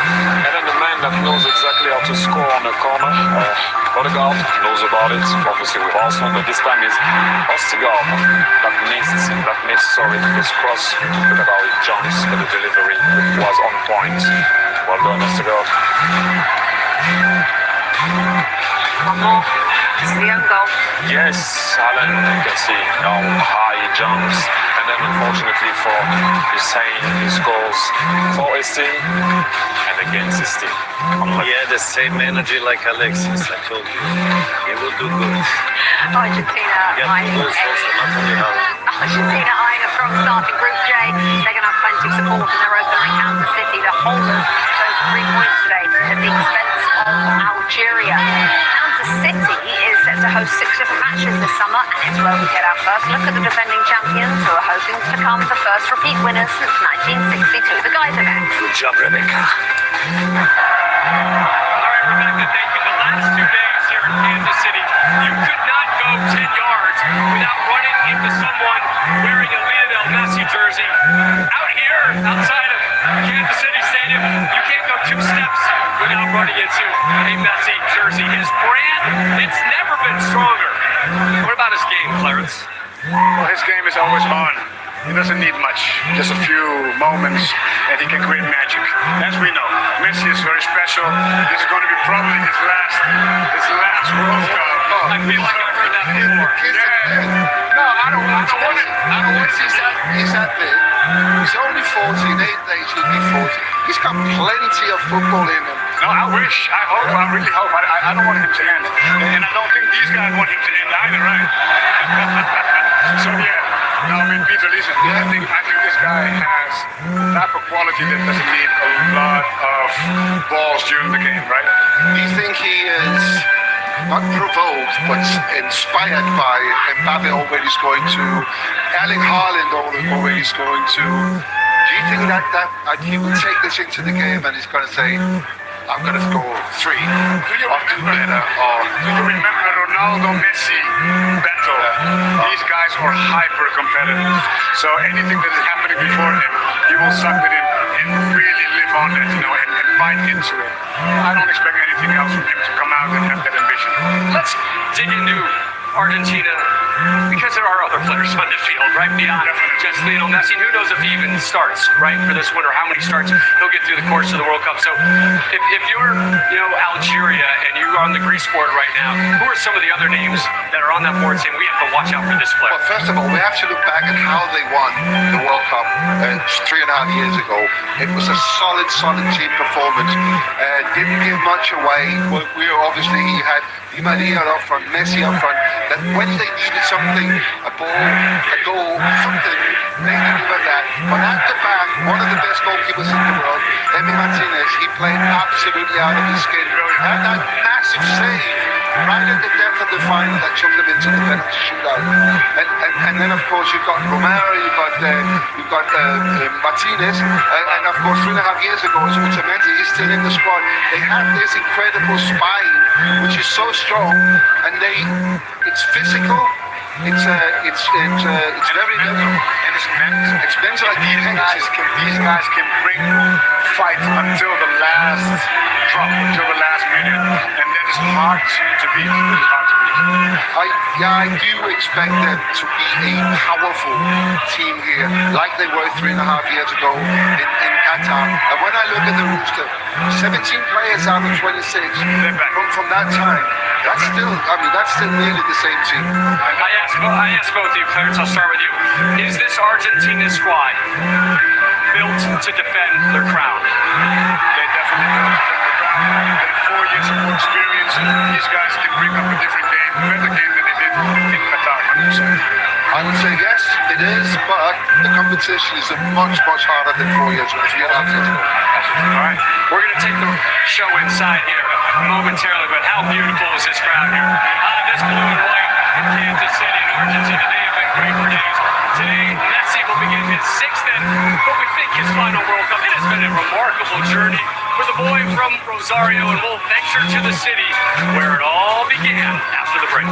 And then the man that knows exactly how to score on a corner, Odegaard knows about it, obviously with Arsenal, but this time is Odegaard that missed this cross. Look at how he jumps, but the delivery was on point. Well done, Odegaard. One more. It's the own goal. Yes, Alan, you can see how high he jumps. And then unfortunately for Hussein, he scores for his team and against his team. He had the same energy like Alexis, I told you. He will do good. Argentina eyeing a strong start in Group J. They're going to have plenty of support in their opener encounter City. The holders those 3 points today at the expense of Algeria. Kansas City is set to host 6 different matches this summer, and it's where we get our first look at the defending champions who are hoping to become the first repeat winners since 1962. The guys are back. Good job, Rebecca. All right, Rebecca, thank you. The last 2 days here in Kansas City, you could not go 10 yards without running into someone wearing a Lionel Messi jersey. Out here, outside of Kansas City Stadium, you can't go 2 steps without running into a Messi jersey. His brand, it's never been stronger. What about his game, Clarence? Well, his game is always on. He doesn't need much, just a few moments, and he can create magic. As we know, Messi is very special. This is going to be probably his last World Cup. I feel like I've heard that before. No, I don't want it. He's that big. He's only 40. In 8 days he'll be 40. He's got plenty of football in him. No, I really hope. I don't want him to end. And I don't think these guys want him to end either, right? So, yeah. No, I mean, Peter, listen, I think this guy has the type of quality that doesn't need a lot of balls during the game, right? Do you think he is not provoked, but inspired by Mbappe already scoring 2, Erling Haaland already scoring 2? Do you think that he will take this into the game and he's going to say, I'm going to score 3 or 2 better? Or do you remember Ronaldo Messi battle? These guys are hyper competitive. So anything that is happening before him, he will suck it in and really live on it, and fight into it. I don't expect anything else from him to come out and have that ambition. Let's dig into Argentina, because there are other players on the field, right? Beyond just Lionel Messi. Who knows if he even starts, right, for this winter, how many starts he'll get through the course of the World Cup. So if you're, Algeria and you're on the Greece board right now, who are some of the other names that are on that board saying we have to watch out for this player? Well, first of all, we have to look back at how they won the World Cup 3.5 years ago. It was a solid team performance. Didn't give much away. We obviously had Di Maria up front, Messi up front, that when they needed something, a ball, a goal, something, they delivered that. But at the back, one of the best goalkeepers in the world, Emi Martinez, he played absolutely out of his skin. And that massive save right at the death of the final that took them into the penalty shootout. And then of course you've got Romero, you've got Martinez, and of course 3.5 years ago it was Otamendi. He's still in the squad. They have this incredible spine which is so strong, and it's physical, it's very mental, and it's mental. It's mental. These guys can bring fight until the last drop, until the last minute, and then it's hard to beat. It's hard to beat. I do expect them to be a powerful team here, like they were 3.5 years ago in Qatar. And when I look at the roster, 17 players out of 26 from that time. That's still nearly the same team. I asked both of you, Clarence, I'll start with you. Is this Argentina squad built to defend their crown? They definitely can defend their crown. And 4 years of more experience, these guys can bring up a different game, a better game than they did in Qatar, 100%. I would say yes, it is, but the competition is much harder than 4 years ago. All right, we're going to take the show inside here momentarily, but how beautiful is this crowd here? This blue and white in Kansas City in Argentina, they have been great for days. Today, Messi will begin his sixth and what we think his final World Cup. It has been a remarkable journey for the boy from Rosario, and we'll venture to the city where it all began after the break.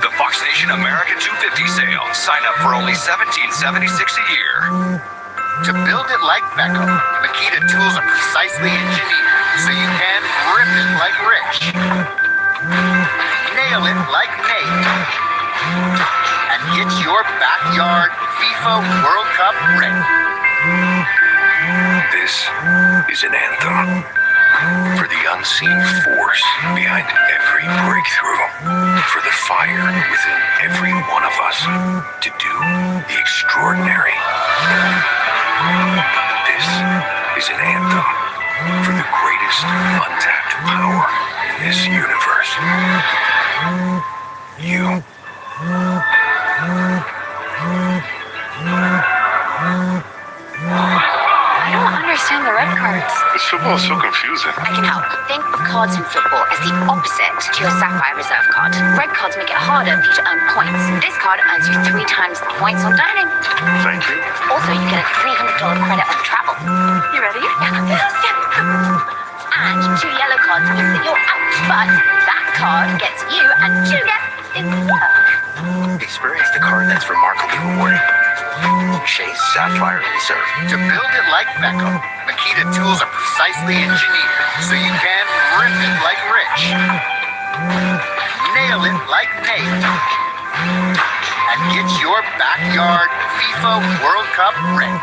The Fox Nation America 250 sale. Sign up for only $17.76 a year. To build it like Beckham, Makita tools are precisely engineered so you can rip it like Rich, nail it like Nate, and get your backyard FIFA World Cup ready. This is an anthem for the unseen force behind every breakthrough, for the fire within every one of us to do the extraordinary. This is an anthem for the greatest untapped power in this universe. You. I don't understand the red cards. This football is so confusing. I can help. Think of cards in football as the opposite to your Sapphire Reserve card. Red cards make it harder for you to earn points. This card earns you 3 times the points on dining. Thank you. Also, you get a $300 credit on travel. You ready? Yeah. And 2 yellow cards means that you're out, but that card gets you and 2 guests in work. Experience the card that's remarkably rewarding. Chase Sapphire Reserve. To build it like Beckham, Makita tools are precisely engineered so you can rip it like Rich, nail it like Nate, and get your backyard FIFA World Cup ready.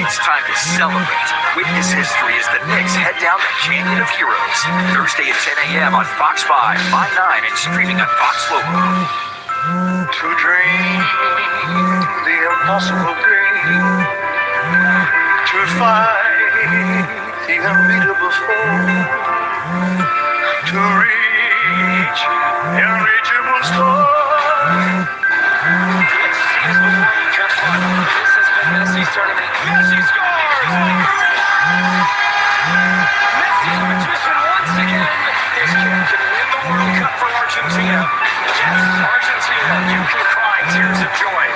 It's time to celebrate. Witness history as the Knicks head down the Canyon of Heroes. Thursday at 10 a.m. on Fox 5, Line 9, and streaming on Fox Local. To dream the impossible dream, to find the unbeatable foe, to reach the unreachable star. This is the World Cup final. This has been Messi's tournament. Messi scores! Messi's magician once again. This kid can win the World Cup for Argentina. Yes, Argentina, you can cry tears of joy.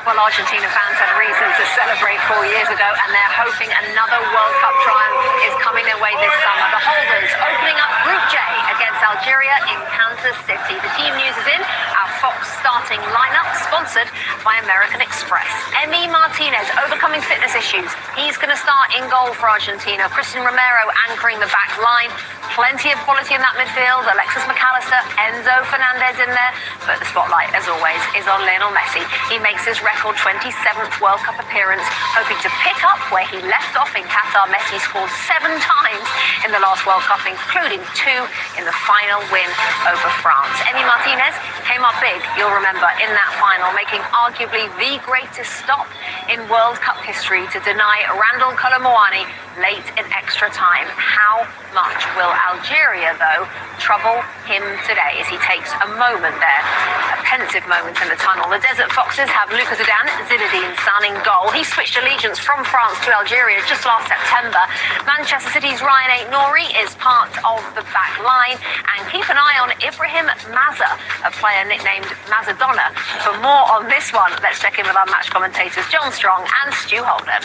Well, Argentina fans had reason to celebrate 4 years ago, and they're hoping another World Cup triumph is coming their way this summer. The holders opening up Group J against Algeria in Kansas City. The team news is in. Our Fox starting lineup, sponsored by American Express. Emi Martinez overcoming fitness issues. He's going to start in goal for Argentina. Christian Romero anchoring the back line. Plenty of quality in that midfield. Alexis McAllister, Enzo Fernandez in there. But the spotlight, as always, is on Lionel Messi. He makes his record 27th World Cup appearance, hoping to pick up where he left off in Qatar. Messi scored 7 times in the last World Cup, including 2 in the final win over France. Emi Martinez came up big, you'll remember, in that final, making arguably the greatest stop in World Cup history to deny Randall Colomouani late in extra time. How much will Algeria, though, trouble him today as he takes a moment there, a pensive moment in the tunnel? The Desert Foxes have Lucas Zidane, Zinedine Zidane in goal. He switched allegiance from France to Algeria just last September. Manchester City's Ryan Aït-Nouri is part of the back line. And keep an eye on Ibrahim Mazza, a player nicknamed Mazzadonna. For more on this one, let's check in with our match commentators John Strong and Stu Holden.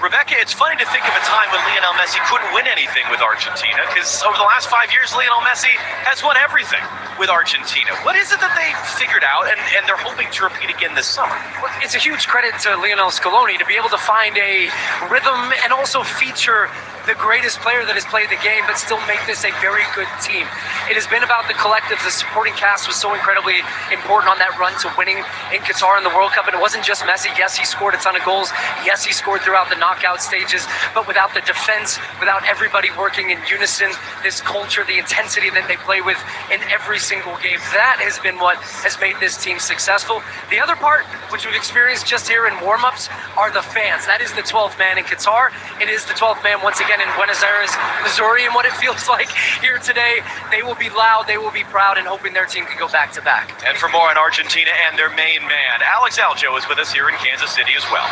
Rebecca, it's funny to think of a time when Lionel Messi couldn't win anything with Argentina, because over the last 5 years, Lionel Messi has won everything. with Argentina. What is it that they figured out and they're hoping to repeat again this summer? Well, it's a huge credit to Lionel Scaloni to be able to find a rhythm and also feature the greatest player that has played the game, but still make this a very good team. It has been about the collective. The supporting cast was so incredibly important on that run to winning in Qatar in the World Cup. And it wasn't just Messi. Yes, he scored a ton of goals. Yes, he scored throughout the knockout stages. But without the defense, without everybody working in unison, this culture, the intensity that they play with in every single game, that has been what has made this team successful. The other part, which we've experienced just here in warm-ups, are the fans. That is the 12th man in Qatar. It is the 12th man once again in Buenos Aires, Missouri, and what it feels like here today. They will be loud, they will be proud, and hoping their team can go back to back. And for more on Argentina and their main man, Alex Aljo is with us here in Kansas City as well.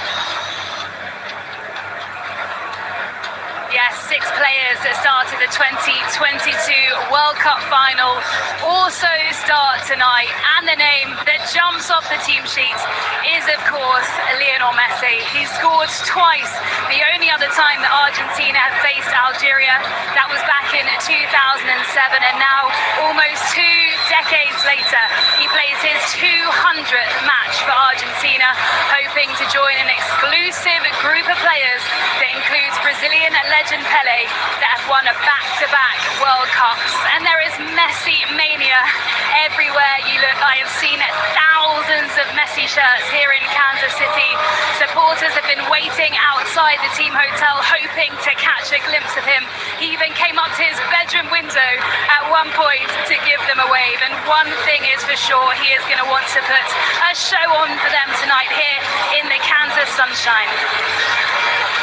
Yes, 6 players that started the 2022 World Cup final also start tonight, and the name that jumps off the team sheet is, of course, Lionel Messi. He scored twice. The only other time that Argentina had faced Algeria, that was back in 2007, and now, almost 2 decades later, he plays his 200th match for Argentina, hoping to join an exclusive group of players that includes Brazilian legend Pele that have won a back-to-back World Cups. And there is Messi mania everywhere you look. I have seen thousands of Messi shirts here in Kansas City. Supporters have been waiting outside the team hotel hoping to catch a glimpse of him. He even came up to his bedroom window at one point to give them a wave. And one thing is for sure, he is going to want to put a show on for them tonight here in the Kansas sunshine.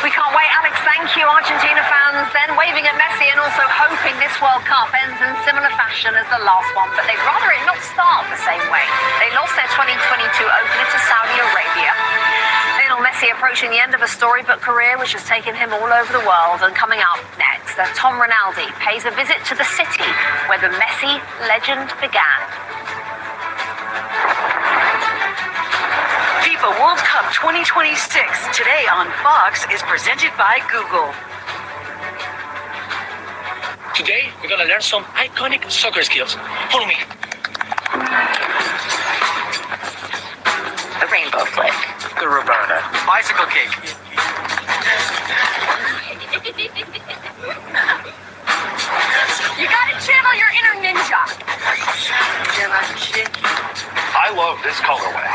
We can't wait, Alex. Thank you. Argentina fans then waving at Messi and also hoping this World Cup ends in similar fashion as the last one, but they'd rather it not start the same way. They lost their 2022 opener to Saudi Arabia. Lionel Messi approaching the end of a storybook career which has taken him all over the world. And coming up next, Tom Rinaldi pays a visit to the city where the Messi legend began. FIFA World Cup 2026 today on Fox is presented by Google. Today, we're gonna learn some iconic soccer skills. Follow me. The rainbow flick. The Roberta. Bicycle kick. You gotta channel your inner ninja. I love this colorway.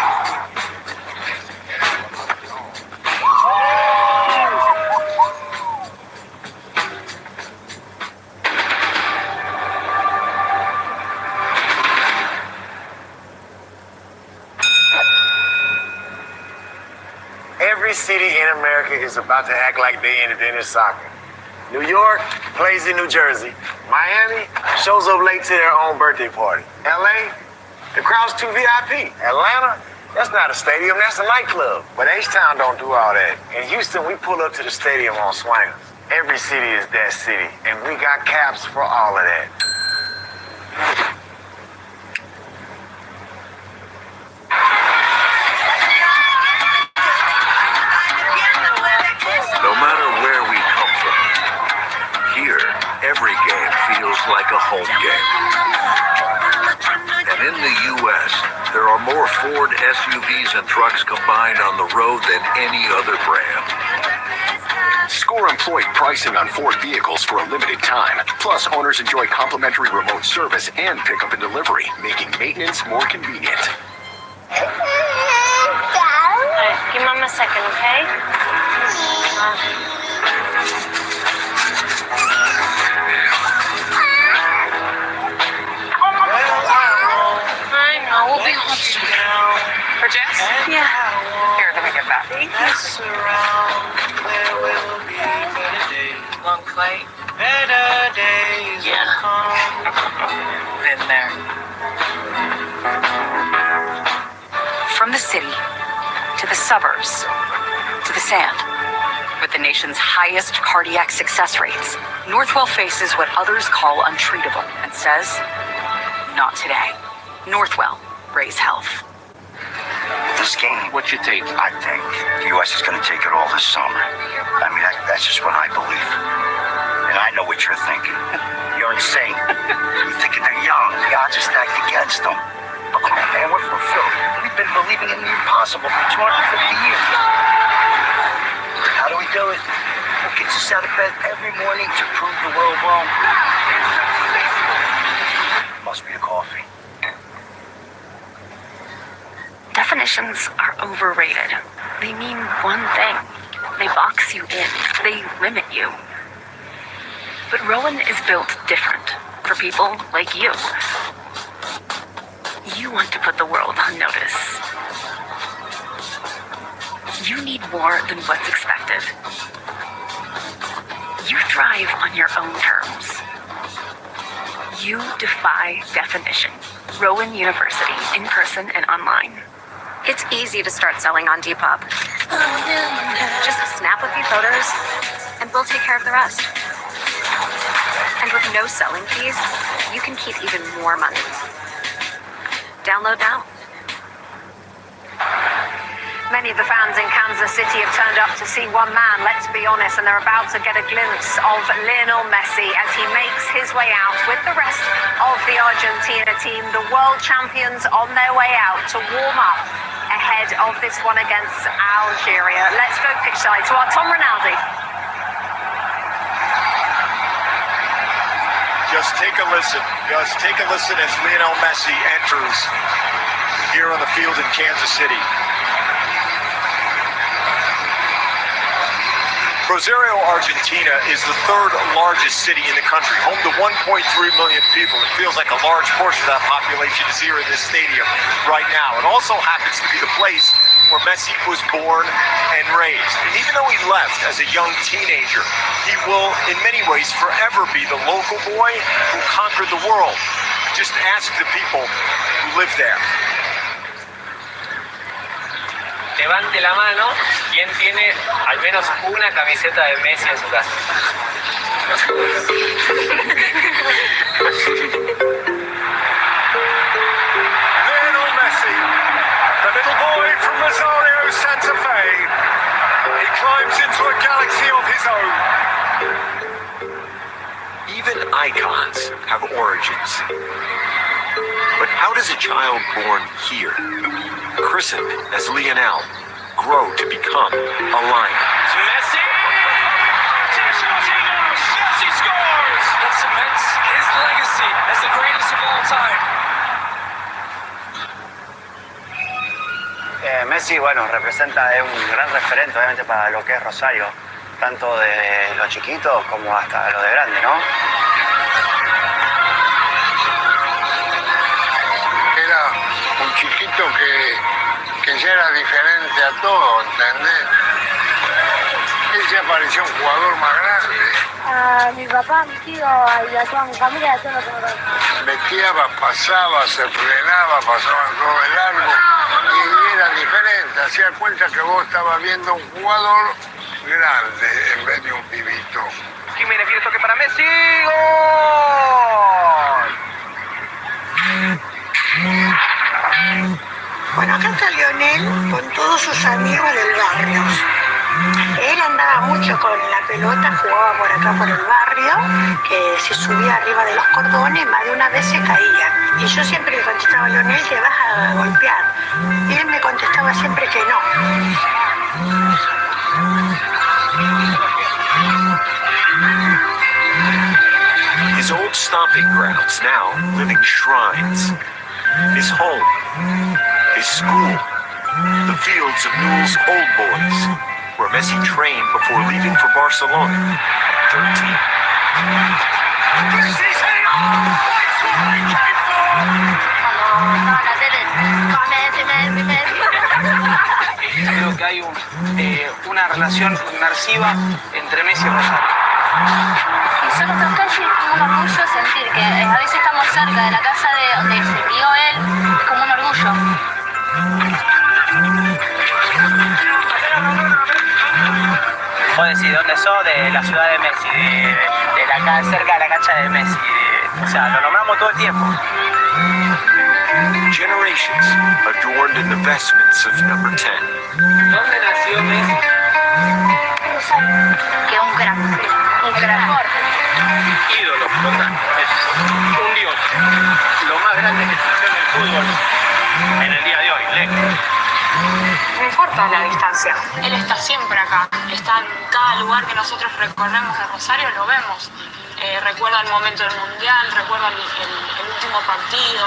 Every city in America is about to act like they invented soccer. New York plays in New Jersey. Miami shows up late to their own birthday party. LA, the crowd's too VIP. Atlanta, that's not a stadium, that's a nightclub. But H-Town don't do all that. In Houston, we pull up to the stadium on swingers. Every city is that city, and we got caps for all of that. No matter where we come from, here, every game feels like a home game. And in the U.S., there are more Ford SUVs and trucks combined on the road than any other brand. Score employed pricing on Ford vehicles for a limited time. Plus, owners enjoy complimentary remote service and pickup and delivery, making maintenance more convenient. Give Mom a second, okay? I know, we'll be home soon. For Jess? Yeah. Here, let me get that. Thank Long flight? Yeah. Been there. From the city to the suburbs to the sand. With the nation's highest cardiac success rates, Northwell faces what others call untreatable and says, not today. Northwell, raise health. This game, what you take, I think the U.S. is going to take it all this summer. I mean, that's just what I believe. And I know what you're thinking. You're in insane. You thinking they're young, the odds are stacked against them. But come on, man, we're from Philly. We've been believing in the impossible for 250 years. How do we do it? What gets us out of bed every morning to prove the world wrong? Must be the coffee. Definitions are overrated. They mean one thing. They box you in. They limit you. But Rowan is built different for people like you. You want to put the world on notice. You need more than what's expected. You thrive on your own terms. You defy definition. Rowan University, in person and online. It's easy to start selling on Depop. Just snap a few photos, and we'll take care of the rest. And with no selling fees, you can keep even more money. Download now. Many of the fans in Kansas City have turned up to see one man, let's be honest, and they're about to get a glimpse of Lionel Messi as he makes his way out with the rest of the Argentina team, the world champions on their way out to warm up ahead of this one against Algeria. Let's go pitch side to our Tom Rinaldi. Just take a listen. Just take a listen as Lionel Messi enters here on the field in Kansas City. Rosario, Argentina is the third largest city in the country, home to 1.3 million people. It feels like a large portion of that population is here in this stadium right now. It also happens to be the place where Messi was born and raised. And even though he left as a young teenager, he will, in many ways, forever be the local boy who conquered the world. Just ask the people who live there. Levante la mano quien tiene al menos una camiseta de Messi en su casa. Lionel Messi, the little boy from Rosario, Santa Fe. He climbs into a galaxy of his own. Even icons have origins. But how does a child born here, christened as Lionel, grow to become a lion? Messi! Messi scores! That cements his legacy as the greatest of all time. Messi, bueno, representa, es un gran referente obviamente para lo que es Rosario, tanto de los chiquitos como hasta lo de grande, ¿no? Era un chiquito que ya era diferente a todo, ¿entendés? Él ya parecía un jugador más grande. A mi papá, a mi tío y a toda mi familia, a todo lo que me conocía. Meteaba, pasaba, se frenaba, pasaba todo de largo y era diferente. Hacía cuenta que vos estabas viendo un jugador grande en vez de un pibito. Jiménez viene toque para Messi. ¡Gol! Bueno, acá está Lionel con todos sus amigos del barrio. Él andaba mucho con la pelota, jugaba por acá por el barrio, que se subía arriba de los cordones, más de una vez se caía. Y yo siempre le contestaba a Lionel, te vas a golpear. Y él me contestaba siempre que no. His old stomping grounds now living shrines. His home, his school, the fields of Newell's Old Boys, where Messi trained before leaving for Barcelona at 13. Creo que hay una relación inmersiva entre Messi y Rosario. Y son nuestras calles, es un orgullo sentir que a veces estamos cerca de la casa de donde se crió él, es como un orgullo. Vos decís, ¿dónde sos? De la ciudad de Messi, cerca de la cancha de Messi. O sea, lo nombramos todo el tiempo. Generations adorned in the vestments of number 10. ¿Dónde nació Messi? Que es un crack. Ídolo, total. corta la distancia. Él está siempre acá, está en cada lugar que nosotros recorremos de Rosario, lo vemos. Recuerda el momento del Mundial, recuerda el último partido,